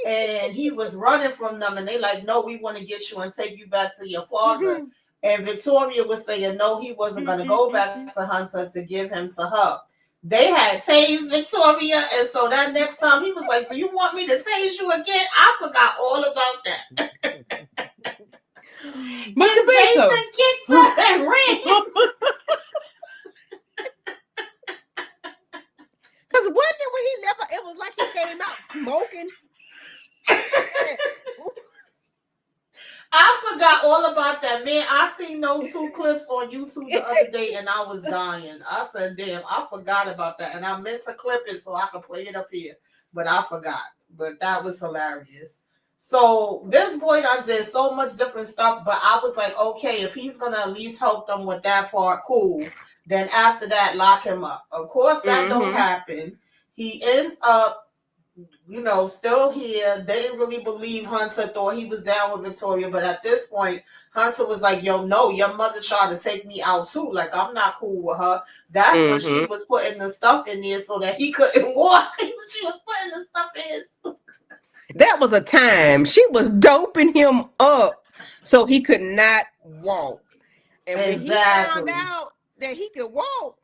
And he was running from them, and they like, no, we want to get you and take you back to your father. And Victoria was saying, no, he wasn't going to go back to Hunter to give him to her. They had tased Victoria, and so that next time he was like, do you want me to tase you again? I forgot all about that. But Jason kicked up and ran. Because wasn't it when he left, it was like he came out smoking. I forgot all about that, man. I seen those 2 clips on YouTube the other day and I was dying. I said, damn, I forgot about that. And I meant to clip it so I could play it up here, but I forgot. But that was hilarious. So this boy done did so much different stuff, but I was like, okay, if he's going to at least help them with that part, cool. Then after that, lock him up. Of course, that don't happen. He ends up still here. They didn't really believe Hunter, thought he was down with Victoria. But at this point, Hunter was like, yo, no, your mother tried to take me out too. Like, I'm not cool with her. That's when she was putting the stuff in there so that he couldn't walk. She was putting the stuff in his... That was a time. She was doping him up so he could not walk. And when he found out that he could walk,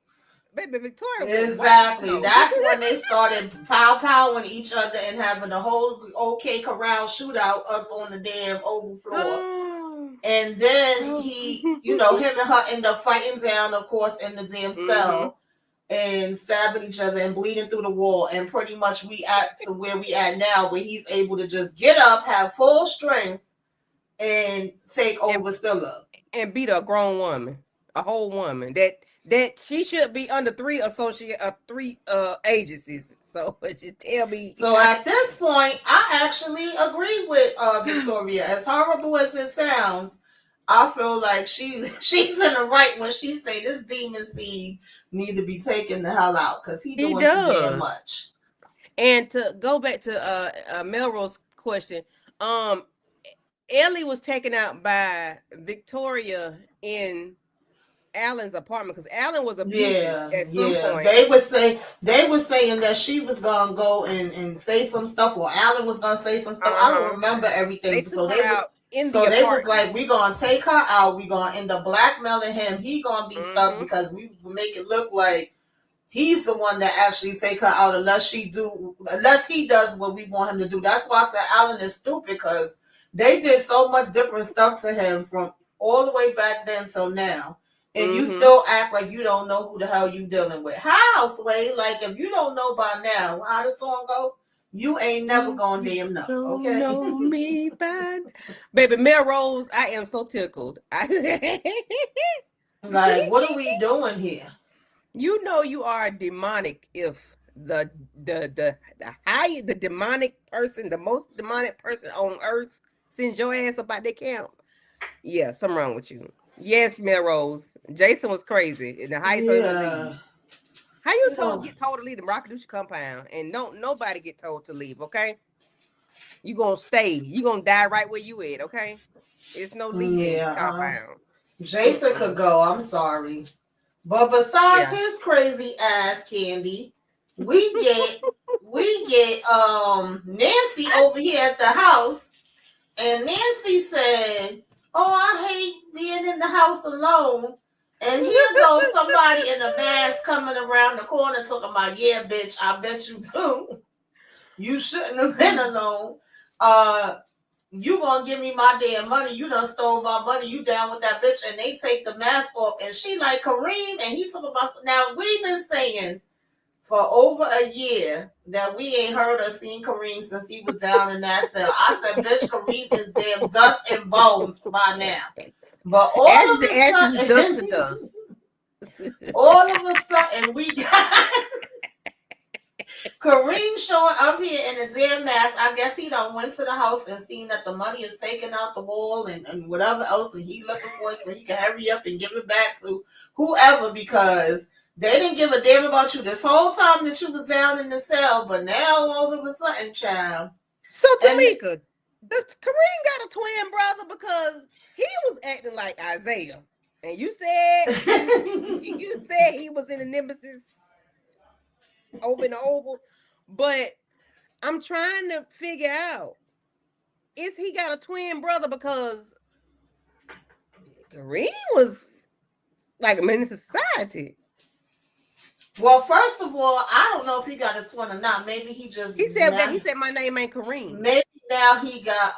baby Victoria. Exactly. That's when they started powing each other and having the whole OK Corral shootout up on the damn oval floor. And then he, him and her end up fighting down, of course, in the damn cell and stabbing each other and bleeding through the wall. And pretty much we at to where we at now, where he's able to just get up, have full strength, and take over Scylla. And beat a grown woman, a whole woman that she should be under 3 agencies. So just tell me. So at this point, I actually agree with Victoria. As horrible as it sounds, I feel like she's in the right when she say this demon seed need to be taken the hell out because he doing too damn much. And to go back to Melrose question, Ellie was taken out by Victoria in Alan's apartment because Alan was abused at some point. They were saying that she was gonna go and say some stuff, or Alan was gonna say some stuff. I don't remember everything. They was like, we gonna take her out. We gonna end up blackmailing him. He gonna be stuck because we make it look like he's the one that actually take her out unless he does what we want him to do. That's why I said Alan is stupid because they did so much different stuff to him from all the way back then till now. And you still act like you don't know who the hell you dealing with. How, Sway? Like, if you don't know by now how the song go, you ain't never gonna damn know. Okay? Know me by... Baby, Melrose, I am so tickled. Like, what are we doing here? You know you are demonic if the demonic person, the most demonic person on earth sends your ass up out their camp. Yeah, something wrong with you. Yes, Melrose. Jason was crazy in the heights of the leave. How you get told to leave the Rockadoosha compound and nobody get told to leave, okay? You gonna stay. You gonna die right where you at, okay? It's no leaving the compound. Jason could go. I'm sorry. But besides Yeah. his crazy ass, Candy, we get Nancy over here at the house, and Nancy said, "Oh, I hate being in the house alone." And here goes somebody in a mask coming around the corner talking about, "Yeah, bitch, I bet you do. You shouldn't have been alone. Uh, you gonna give me my damn money? You done stole my money. You down with that bitch?" And they take the mask off, and she like, "Kareem," and he talking about. Now we've been saying for over a year that we ain't heard or seen Kareem since he was down in that cell. I said, "Bitch, Kareem is damn dust and bones by now." But all Ashes of to a ashes, dust sudden, to dust. all of a sudden, we got Kareem showing up here in a damn mask. I guess he done went to the house and seen that the money is taken out the wall and whatever else, and he looking for it so he can hurry up and give it back to whoever, because they didn't give a damn about you this whole time that you was down in the cell. But now all of a sudden, child, So and Tamika, does Kareem got a twin brother? Because he was acting like Isaiah, and you said he was in the nemesis over and over, but I'm trying to figure out, is he got a twin brother? Because Kareem was like a menace to society. well, first of all, I don't know if he got a twin or not. Maybe he just He said that, he said my name ain't Kareem. maybe now he got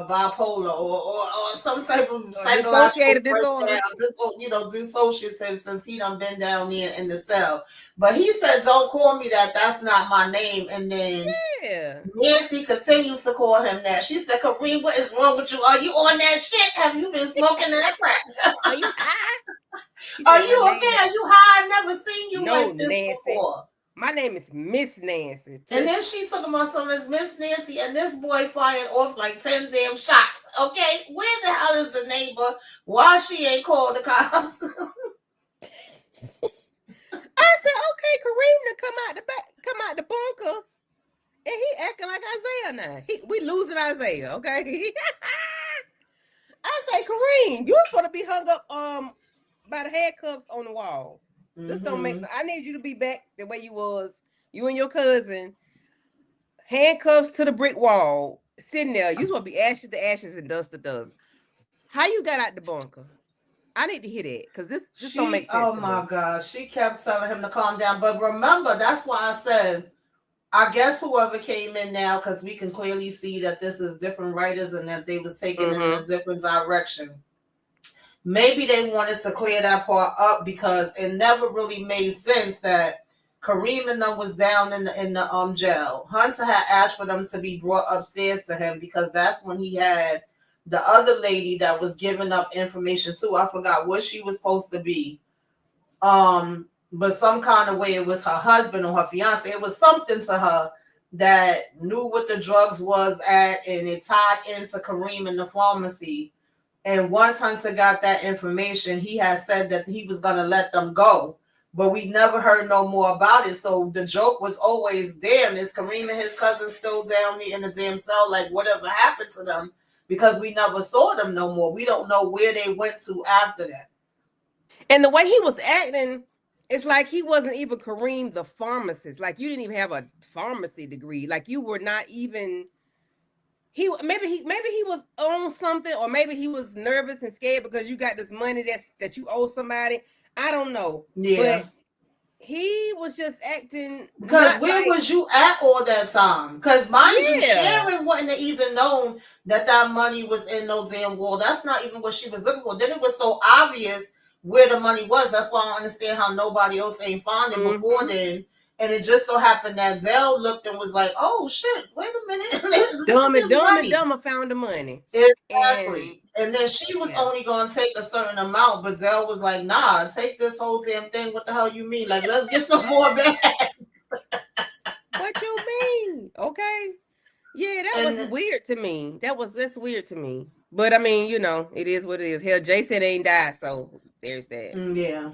bipolar or some type of Or psychological dissociative disorder. breakdown, dissociative since he done been down there in the cell. But he said, "Don't call me that. That's not my name." And then Yeah. Nancy continues to call him that. She said, "Kareem, what is wrong with you? Are you on that shit? Have you been smoking that crack? Are you high? He Are said my you name okay? is Are you high? I never seen you no like this Nancy. before." My name is Miss Nancy. And then she talking about some as Miss Nancy, and this boy fired off like 10 damn shots. Okay, where the hell is the neighbor? Why she ain't called the cops? I said, okay, Kareem to come out the bunker, and he acting like Isaiah now. We losing Isaiah, okay? I say, Kareem, you was supposed to be hung up by the handcuffs on the wall. This don't make. Mm-hmm. I need you to be back the way you was. You and your cousin, handcuffs to the brick wall, sitting there. You supposed to be ashes to ashes and dust to dust. How you got out the bunker? I need to hear that, because this don't make sense Oh to my me. God, she kept telling him to calm down. But remember, that's why I said, I guess whoever came in now, because we can clearly see that this is different writers and that they was taking in a Mm-hmm. different direction. Maybe they wanted to clear that part up because it never really made sense that Kareem and them was down in the jail. Hunter had asked for them to be brought upstairs to him because that's when he had the other lady that was giving up information too. I forgot what she was supposed to be. But some kind of way it was her husband or her fiance. It was something to her that knew what the drugs was at, and it tied into Kareem in the pharmacy. And once Hunter got that information, he had said that he was gonna let them go. But we never heard no more about it. So the joke was always, damn, is Kareem and his cousin still down there in the damn cell? Like, whatever happened to them? Because we never saw them no more. We don't know where they went to after that. And the way he was acting, it's like he wasn't even Kareem the pharmacist. Like, you didn't even have a pharmacy degree. Like, you were not even. Maybe he was on something, or maybe he was nervous and scared because you got this money that you owe somebody. I don't know, but Yeah. he was just acting Because not where like. was you at all that time? Because mind you, Yeah. Sharon wouldn't have even known that that money was in no damn wall. That's not even what she was looking for. Then it was so obvious where the money was. That's why I don't understand how nobody else ain't found it before Mm-hmm. then. And it just so happened that Zell looked and was like, "Oh shit, wait a minute, look at Dumb and this dumb and money." dumber found the money, and Exactly. And then she was yeah. only going to take a certain amount, but Zell was like, "Nah, take this whole damn thing. What the hell you mean? Like, let's get some more back." What you mean? Okay. Yeah, that was And weird to me. That's weird to me. But I mean, it is what it is. Hell, Jason ain't died, so there's that. yeah.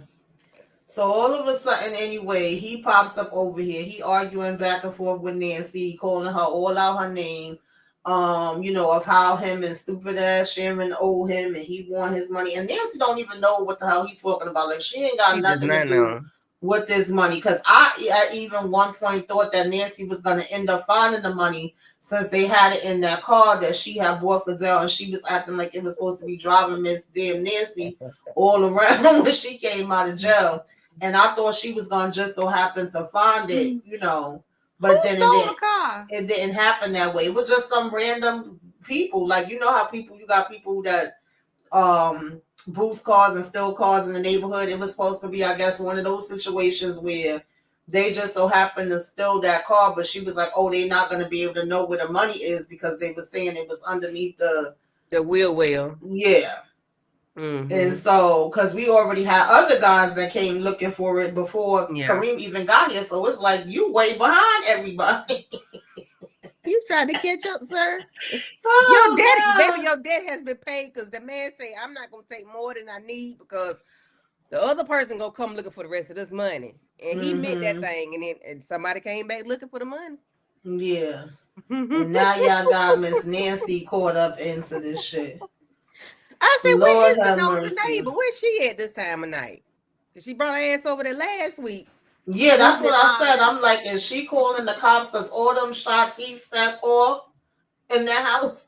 So all of a sudden, anyway, he pops up over here. He arguing back and forth with Nancy, calling her all out her name. of how him and stupid ass Sharon owe him and he want his money. And Nancy don't even know what the hell he's talking about. Like, she ain't got He does nothing to not do know. with this money. Because I at even one point thought that Nancy was going to end up finding the money since they had it in that car that she had bought for Zell, and she was acting like it was supposed to be driving Miss damn Nancy all around when she came out of jail. And I thought she was going to just so happen to find it, Who but then stole the car? it didn't happen that way. It was just some random people. Like, you know how you got people that boost cars and steal cars in the neighborhood. It was supposed to be, I guess, one of those situations where they just so happened to steal that car, but she was like, oh, they're not going to be able to know where the money is because they were saying it was underneath the wheel well. Yeah. Mm-hmm. And so, because we already had other guys that came looking for it before Kareem even got here, so it's like you way behind everybody. You trying to catch up, sir? Oh, your debt has been paid because the man say, I'm not going to take more than I need because the other person going to come looking for the rest of this money. And he meant that thing, and then somebody came back looking for the money. Yeah. And now y'all got Miss Nancy caught up into this shit. I said, where is the nosy neighbor? Where's she at this time of night? She brought her ass over there last week. Yeah, that's what I said. I'm like, is she calling the cops because all them shots he set off in that house?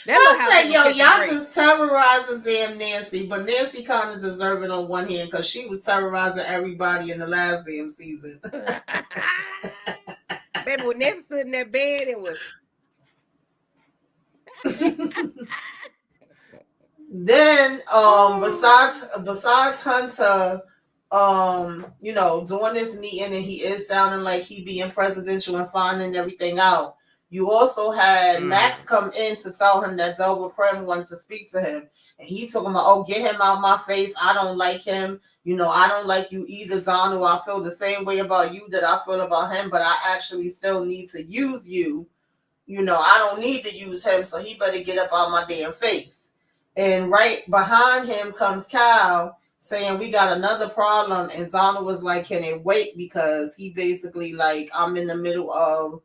I said, yo, y'all just terrorizing damn Nancy, but Nancy kind of deserved it on one hand because she was terrorizing everybody in the last damn season. Baby, when Nancy stood in that bed, it was. Then, besides Hunter, doing this meeting, and he is sounding like he being presidential and finding everything out. You also had Max come in to tell him that Delbert Prem wanted to speak to him. And he talking about, oh, get him out my face. I don't like him. I don't like you either, Donald. I feel the same way about you that I feel about him, but I actually still need to use you. I don't need to use him, so he better get up out my damn face. And right behind him comes Kyle saying, we got another problem. And Donald was like, can it wait? Because he basically like, I'm in the middle of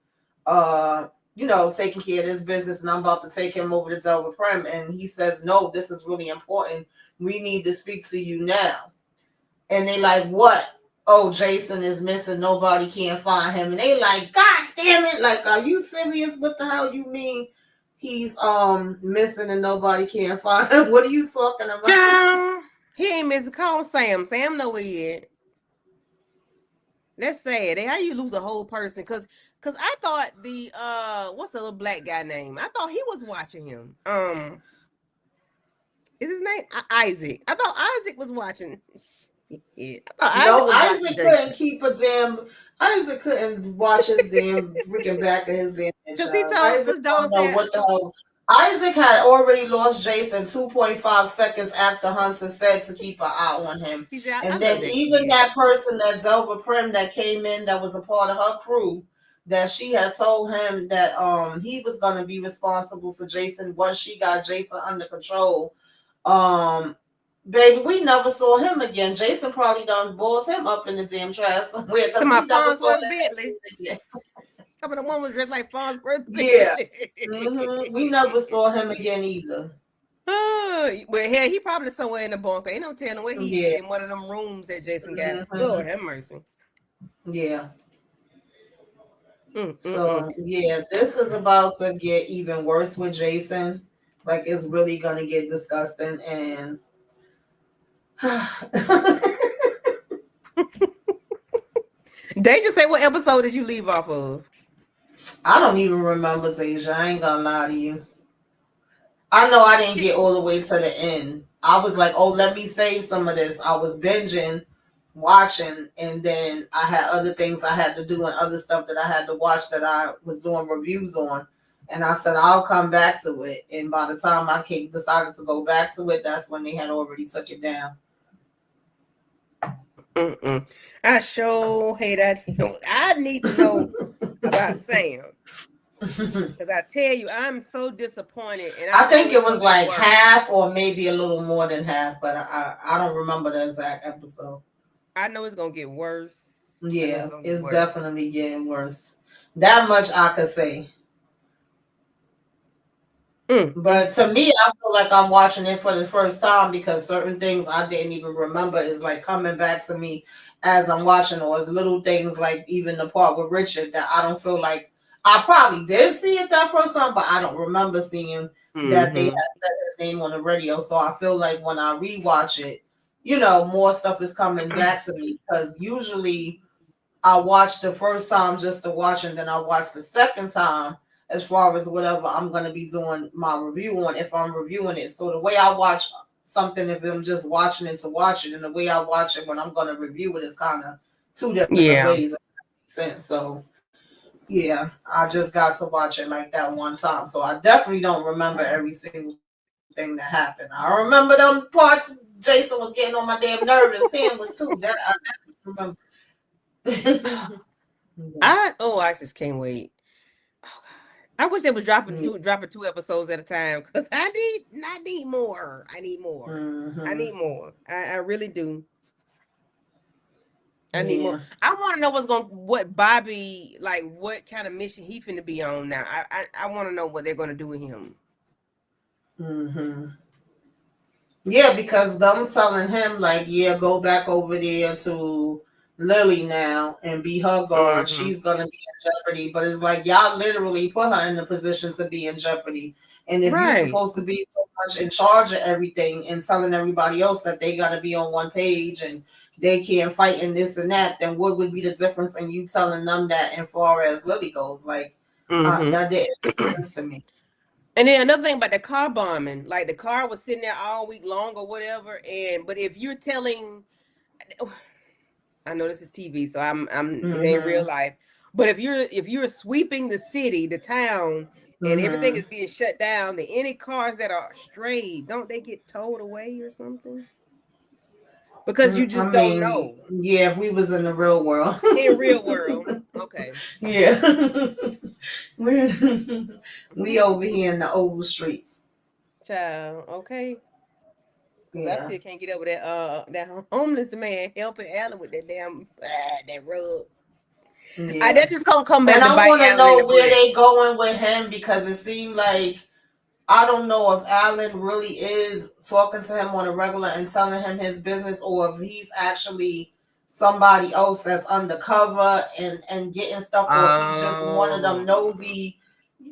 taking care of this business and I'm about to take him over to Delbert Prem. And he says, no, this is really important. We need to speak to you now. And they like, what? Oh, Jason is missing. Nobody can find him. And they like, God damn it. Like, are you serious? What the hell you mean he's missing and nobody can find him? What are you talking about? Child, he ain't missing. Call Sam. Sam know where he at. That's sad. How you lose a whole person? Cause I thought the what's the little black guy name? I thought he was watching him. Is his name Isaac? I thought Isaac was watching. Yeah. Isaac couldn't keep a damn. Isaac couldn't watch his damn freaking back of his damn. Because he told his daughter what the hell. Isaac had already lost Jason 2.5 seconds after Hunter said to keep an eye on him. And then even that person, that Delbert Prim that came in, that was a part of her crew, that she had told him that he was going to be responsible for Jason once she got Jason under control. Baby, we never saw him again. Jason probably done balls him up in the damn trash somewhere. Because we never saw Bentley. Some of the one was dressed like Farnsworth. Yeah. We never saw him again either. Well, hell, he probably somewhere in the bunker. Ain't no telling where he is in one of them rooms that Jason got. Lord have mercy. Yeah. So, this is about to get even worse with Jason. Like, it's really going to get disgusting. And they just say, what episode did you leave off of? I don't even remember, Deja. I ain't gonna lie to you. I know I didn't get all the way to the end. I was like, oh, let me save some of this. I was binging, watching, and then I had other things I had to do and other stuff that I had to watch that I was doing reviews on. And I said, I'll come back to it. And by the time I decided to go back to it, that's when they had already took it down. I sure hate that. I need to know about Sam. Because I tell you, I'm so disappointed. And I think it was like half or maybe a little more than half, but I don't remember the exact episode. I know it's going to get worse. Yeah, it's definitely getting worse. That much I could say. But to me, I feel like I'm watching it for the first time because certain things I didn't even remember is like coming back to me as I'm watching, or as little things like even the part with Richard that I don't feel like I probably did see it that first time, but I don't remember seeing that they had said his name on the radio. So I feel like when I rewatch it, more stuff is coming back to me because usually I watch the first time just to watch, and then I watch the second time as far as whatever I'm gonna be doing my review on if I'm reviewing it. So the way I watch something, if I'm just watching it to watch it, and the way I watch it when I'm gonna review it is kind of two different Yeah. ways. Sense. So yeah, I just got to watch it like that one time. So I definitely don't remember every single thing that happened. I remember them parts Jason was getting on my damn nerves, and Sam was too. That I definitely remember. I just can't wait. Oh, God. I wish they was dropping 2 episodes at a time because I need more. I need more. I Mm-hmm. need more. I really do. I need more. Yeah. I want to know what Bobby, like what kind of mission he finna be on now. I want to know what they're gonna do with him. Mm-hmm. Yeah, because them telling him like, yeah, go back over there to Lily now and be her guard. Mm-hmm. She's gonna be in jeopardy. But it's like y'all literally put her in the position to be in jeopardy. And if you're Right. supposed to be so much in charge of everything and telling everybody else that they gotta be on one page and they can't fight in this and that, then what would be the difference in you telling them that as far as Lily goes? Like Mm-hmm. that didn't make sense to me. And then another thing about the car bombing, like the car was sitting there all week long or whatever. But if you're telling, I know this is TV, so it ain't real Mm-hmm. life. But if you're sweeping the city, the town, and everything Mm-hmm. is being shut down, then any cars that are strayed, don't they get towed away or something? Because you I just don't mean, know yeah, if we was in the real world. in real world. Okay. Yeah. we we over here in the oval streets. Child, okay. Because I Yeah. still can't get over that homeless man helping Alan with that damn that rug. Yeah. That just gonna come And back to I bite want to Alan in know the where butt. they going with him because it seemed like I don't know if Alan really is talking to him on a regular and telling him his business, or if he's actually somebody else that's undercover and getting stuff, or if he's just one of them Um, nosy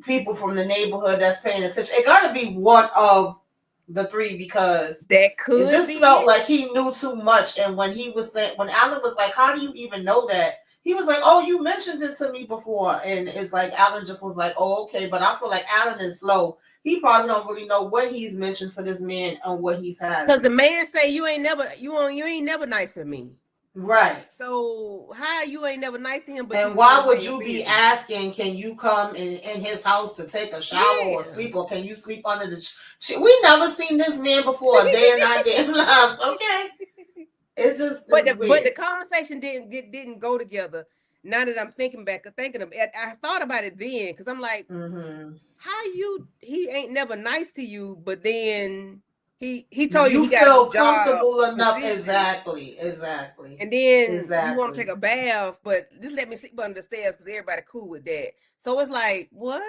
people from the neighborhood that's paying attention. It got to be one of the three because that it could just be felt it. like he knew too much. And when he was saying, when Alan was like, "How do you even know that?" He was like, "Oh, you mentioned it to me before," and it's like Alan just was like, "Oh, okay." But I feel like Alan is slow. He probably don't really know what he's mentioned to this man and what he's Cause the hasn't. man say you ain't never nice to me. Right. So how you ain't never nice to him, but you And want why to would stay in you be business? asking, can you come in his house to take a shower or Yeah. sleep, or can you sleep under the we never seen this man before a day in our damn lives. Okay. It just but is the weird. conversation didn't go together. Now that I'm thinking of it, I thought about it then because I'm like, Mm-hmm. how he ain't never nice to you, but then he told you You he got a new feel job comfortable enough. position, Exactly. Exactly. and then you want to take Exactly. a bath, but just let me sleep under the stairs because everybody cool with that. So it's like, what?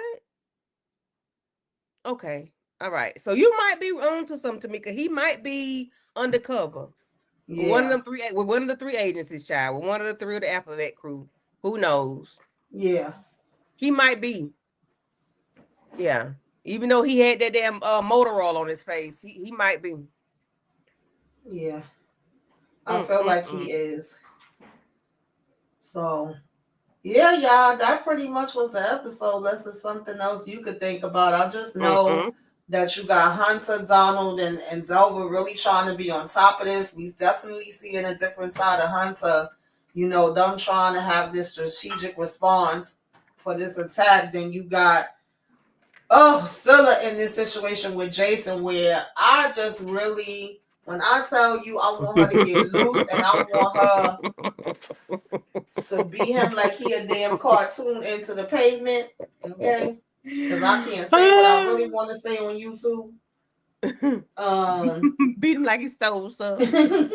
Okay, all right. So you might be on to something, Tamika. He might be undercover. One of Yeah. them three, with one of the three agencies, child, with one of the three of the alphabet crew. Who knows? Yeah. He might be. Yeah. Even though he had that damn motor roll on his face, he might be. Yeah. I Mm, feel mm, like he mm. is. So yeah, y'all, that pretty much was the episode. Unless there's something else you could think about. I just know Mm-mm. that you got Hunter, Donald, and Delva really trying to be on top of this. We definitely seeing a different side of Hunter. Them trying to have this strategic response for this attack. Then you got Scylla in this situation with Jason, where I just really, when I tell you, I want her to get loose, and I want her to beat him like he a damn cartoon into the pavement. Okay, because I can't say what I really want to say on YouTube. Um, Beat him like he stole something.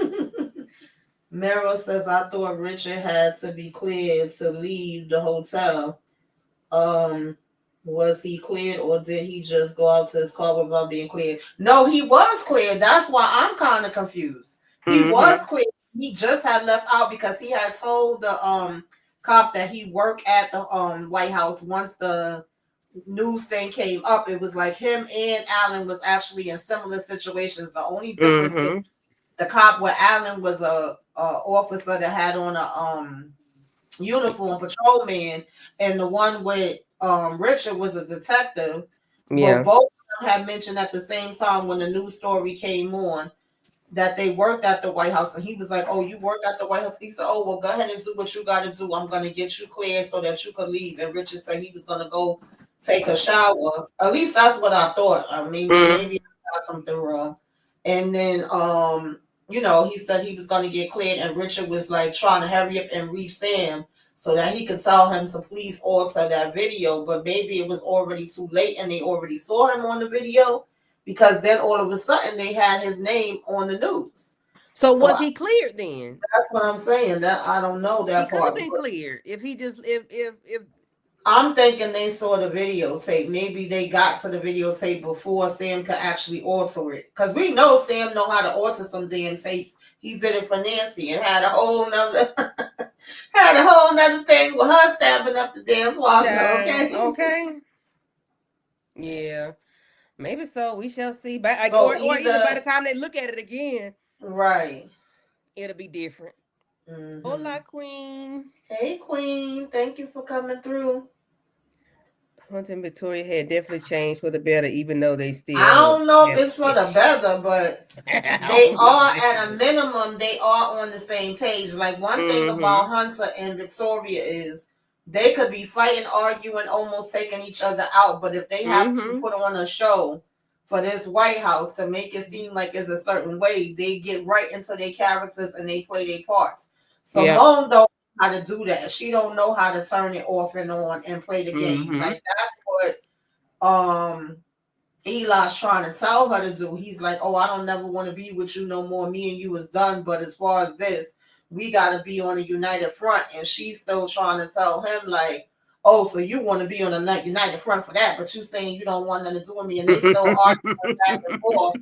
Meryl says I thought Richard had to be cleared to leave the hotel. Was he cleared or did he just go out to his car without being cleared? No, he was cleared. That's why I'm kind of confused. He was Mm-hmm. cleared. He just had left out because he had told the cop that he worked at the White House. Once the news thing came up, it was like him and Allen was actually in similar situations. The only difference is Mm-hmm. the cop where Allen was a officer that had on a uniform patrolman, and the one with Richard was a detective. But Yeah. both of them had mentioned at the same time when the news story came on that they worked at the White House, and he was like, "Oh, you work at the White House?" He said, "Oh, well, go ahead and do what you got to do. I'm gonna get you cleared so that you could leave." And Richard said he was gonna go take a shower. At least that's what I thought. I mean, Mm-hmm. maybe I got something wrong. And then, he said he was gonna get cleared, and Richard was like trying to hurry up and reach Sam so that he could tell him to please alter that video. But maybe it was already too late, and they already saw him on the video because then all of a sudden they had his name on the news. So So was he cleared then? that's what I'm saying. That I don't know He that could have part. been But cleared if he just if I'm thinking they saw the videotape. Maybe they got to the videotape before Sam could actually alter it. Because we know Sam know how to alter some damn tapes. He did it for Nancy and had a whole nother had a whole nother thing with her stabbing up the damn closet. child. Okay. Okay. Yeah. Maybe so. We shall see. But So or either by the either time they look at it again, right. it'll be different. Hmm. Hola, Queen. Hey Queen, thank you for coming through. Hunter and Victoria had definitely changed for the better, even though they I still don't know if have it's for the ish. better, but I they don't know are if at a minimum, they are on the same page. Like one thing Mm-hmm. about Hunter and Victoria is they could be fighting, arguing, almost taking each other out. But if they have to Mm-hmm. put on a show for this White House to make it seem like it's a certain way, they get right into their characters and they play their parts. Yep. Simone don't know how to do that. She don't know how to turn it off and on and play the game. Mm-hmm. Like that's what Eli's trying to tell her to do. He's like, "Oh, I don't never want to be with you no more. Me and you is done. But as far as this, we got to be on a united front." And she's still trying to tell him, like, "Oh, so you want to be on a united front for that, but you saying you don't want nothing to do with me." And they still arguing back and forth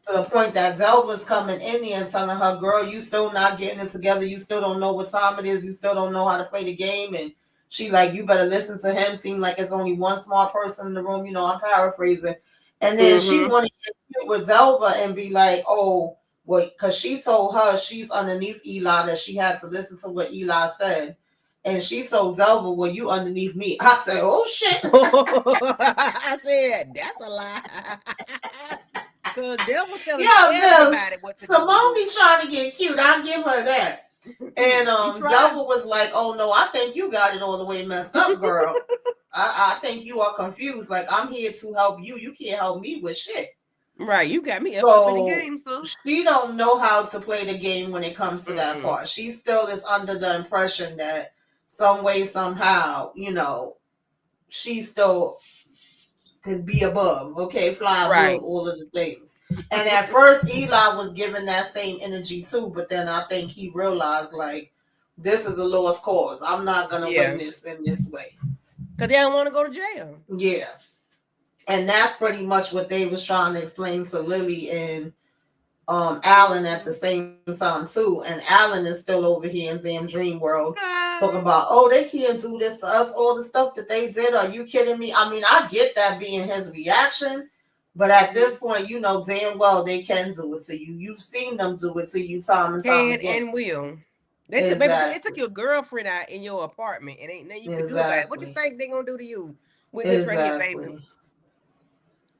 to the point that Zelva's coming in there and telling her, "Girl, you still not getting it together. You still don't know what time it is. You still don't know how to play the game." And she like, "You better listen to him. Seem like it's only one smart person in the room." I'm paraphrasing. And then she Mm-hmm. wanted to get cute with Zelva and be like, "Oh, well," because she told her she's underneath Eli that she had to listen to what Eli said. And she told Zelva, "Well, you underneath me." I said, "Oh shit." I said that's a lie. Cause devil telling Yo, Zills, everybody what to do with Simone this. be trying to get cute. I'll give her that. And She tried. Zelva was like, "Oh no, I think you got it all the way messed up, girl. I think you are confused. Like I'm here to help you. You can't help me with shit." Right, you got me effed up in the So game, so. she don't know how to play the game when it comes to that Mm-mm. part. She still is under the impression that some way, somehow, she still could be above, okay, fly above Right. all of the things. And at first, Eli was given that same energy too, but then I think he realized like this is a lost cause. I'm not gonna win Yeah. this in this way. Cause they don't want to go to jail. Yeah, and that's pretty much what they was trying to explain to Lily and Alan at the same time too. And Alan is still over here in Zam Dream World talking Child. about, "Oh, they can't do this to us, all the stuff that they did. Are you kidding me?" I mean, I get that being his reaction, but at Mm-hmm. this point, you know damn well they can do it to you. You've seen them do it to you time and time Can again. and will. They took baby. They took Exactly. your girlfriend out in your apartment, and ain't nothing you could do about it. What you Exactly. think they gonna do to you with this right here, baby? Exactly.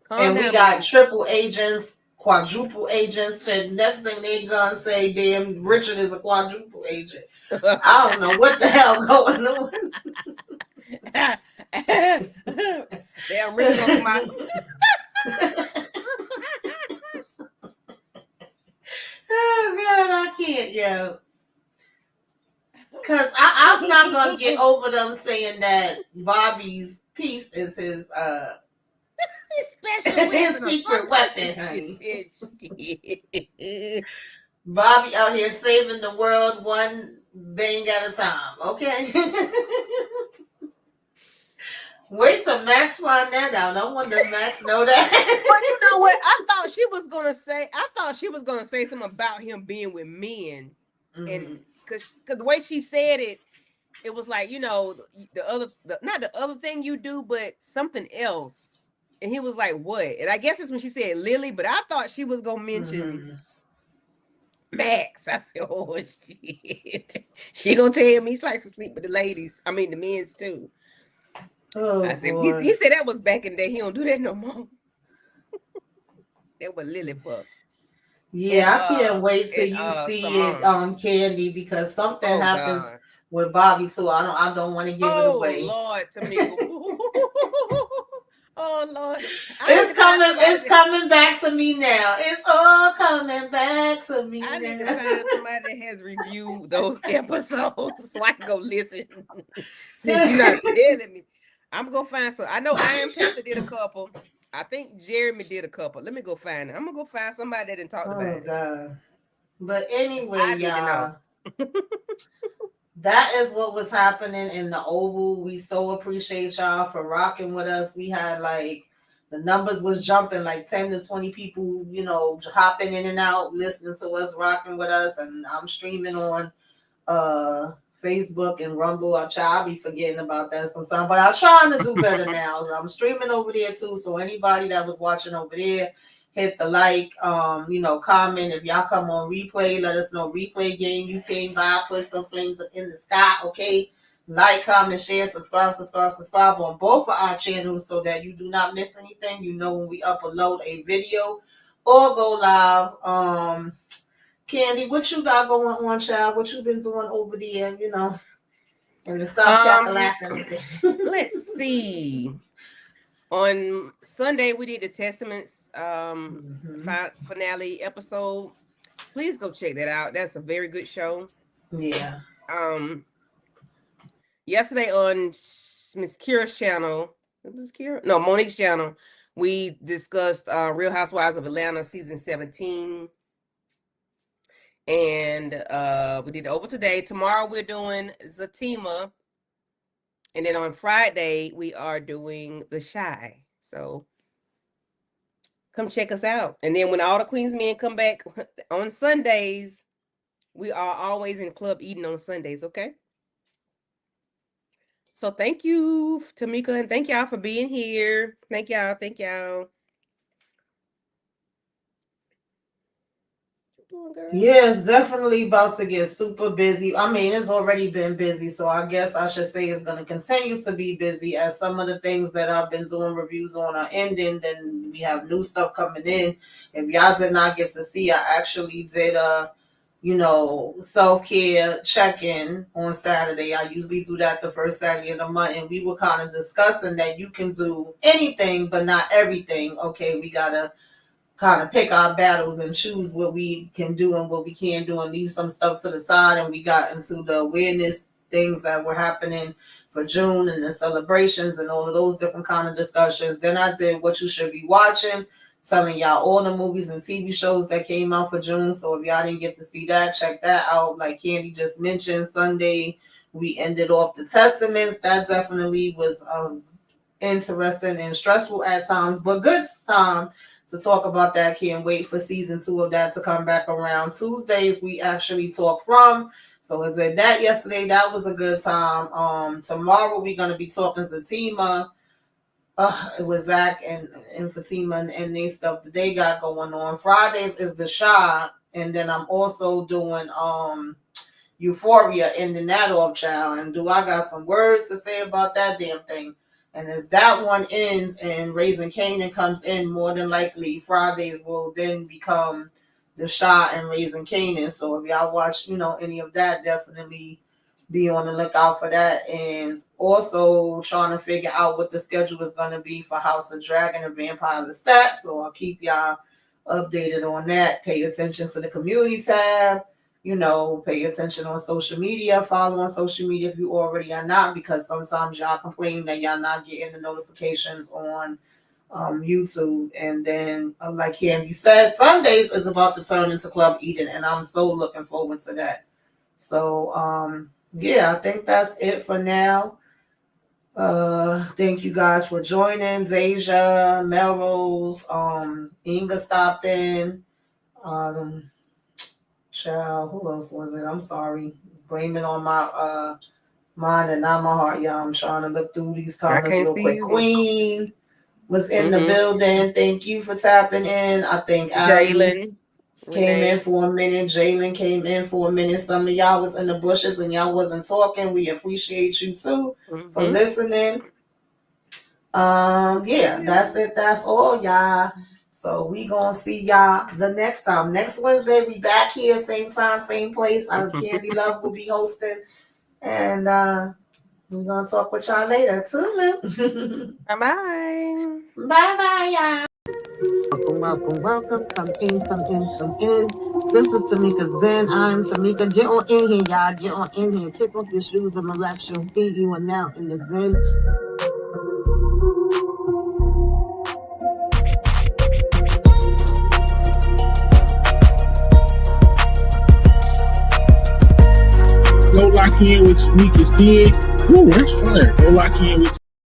Calm And we down, got boo. triple agents, quadruple agents. The next thing they gonna say, damn, Richard is a quadruple agent. I don't know what the hell going on. Damn, Richard gonna come out. Oh God, I can't, yo. Cause I'm not gonna get over them saying that Bobby's piece is his Special his weapon or secret something like weapon, honey. this. Shit. Bobby out here saving the world one bang at a time, okay? Wait till Max find that out. I wonder if Max know that. But you know what? I thought she was gonna say something about him being with men, and Mhm. because the way she said it, it was like, not the other thing you do, but something else. And he was like, "What?" And I guess it's when she said Lily, but I thought she was gonna mention Mhm. Max. I said, "Oh shit!" She gonna tell me he likes to sleep with the ladies. I mean, the men's too. Oh I said, he boy. said that was back in the day. He don't do that no more. That was Lily for and Yeah, I can't wait till and you see it, Simone. Candy, because something Oh happens God. with Bobby too. I don't want to give it Oh away. Lord, Tamika. Oh Lord. I need It's to find coming. somebody It's that coming back to me now. It's all coming back to me I need to now. find somebody that has reviewed those episodes so I can go listen. Since you're not telling me. I'm gonna find some. I know I Am Panther did a couple. I think Jeremy did a couple. Let me go find it. I'm gonna go find somebody that didn't talk about Oh it. God. But 'Cause anyway, I need to know. y'all, that is what was happening in the Oval. We so appreciate y'all for rocking with us. We had like the numbers was jumping like 10 to 20 people, hopping in and out, listening to us, rocking with us. And I'm streaming on uh Facebook and Rumble. I'll be forgetting about that sometimes, but I'm trying to do better now. I'm streaming over there too. So anybody that was watching over there, hit the like, comment. If y'all come on replay, let us know replay game you came by, put some flames in the sky, okay? Like, comment, share, subscribe on both of our channels so that you do not miss anything. You know when we upload a video or go live. Candy, what you got going on, child? What you been doing over there, in the South Um, Carolina? let's see. On Sunday we did the Testaments Hmm. finale episode. Please go check that out. That's a very good show. Yeah. Um, yesterday on Miss Kira's channel, Miss Kira? No, Monique's channel, we discussed Real Housewives of Atlanta season 17. And we did it over today. Tomorrow we're doing Zatima. And then on Friday we are doing The Shy. So come check us out. And then when all the Queens men come back on Sundays, we are always in club eating on Sundays, okay? So thank you, Tamika, and thank y'all for being here. Thank y'all. Thank y'all. What you doing, girl? Yeah, it's definitely about to get super busy. I mean, it's already been busy, so I guess I should say it's going to continue to be busy as some of the things that I've been doing reviews on are ending. Then we have new stuff coming in. If y'all did not get to see, I actually did self-care check-in on Saturday. I usually do that the first Saturday of the month, and we were kind of discussing that you can do anything but not everything. Okay, we gotta kind of pick our battles and choose what we can do and what we can't do and leave some stuff to the side. And we got into the awareness things that were happening for June and the celebrations and all of those different kind of discussions. Then I did what you should be watching, telling y'all all the movies and TV shows that came out for June. So if y'all didn't get to see that, check that out. Like Candy just mentioned, Sunday we ended off the Testaments. That definitely was interesting and stressful at times, but good time to talk about that. Can't wait for season 2 of that to come back around. Tuesdays we actually talk from. So I did that yesterday. That was a good time. Tomorrow we're gonna be talking Zatima. It was Zach and Fatima and they stuff that they got going on. Fridays is the shot, and then I'm also doing Euphoria ending that off, child. And do I got some words to say about that damn thing? And as that one ends and Raising Canaan comes in, more than likely Fridays will then become the Shah and Raising Canaan. So if y'all watch, any of that, definitely be on the lookout for that. And also trying to figure out what the schedule is going to be for House of Dragon and Vampire Lestat. So I'll keep y'all updated on that. Pay attention to the community tab. Pay attention on social media, follow on social media if you already are not, because sometimes y'all complain that y'all not getting the notifications on YouTube. And then, like Candy says, Sundays is about to turn into Club Eden, and I'm so looking forward to that. So, yeah, I think that's it for now. Thank you guys for joining. Deja, Melrose, Inga stopped in. Child, who else was it? I'm sorry. Blame it on my mind and not my heart, y'all. I'm trying to look through these I comments can't real see quick. you. Queen was in the building. Thank you for tapping in. I think Ali Jalen, came in Renee. for a minute. Jalen came in for a minute. Some of y'all was in the bushes and y'all wasn't talking. We appreciate you too for listening. Yeah, that's it. That's all, y'all. So we gonna see y'all the next time. Next Wednesday, we back here, same time, same place. Candy Love will be hosting, and we're gonna talk with y'all later. Toodaloo. Bye bye. Bye bye, y'all. Welcome. Come in. This is Tamika's Den. I'm Tamika. Get on in here, y'all. Get on in here. Kick off your shoes and relax your feet. You are now in the Den. Go lock in with Tamika's Den. Ooh, that's fire. Go lock in with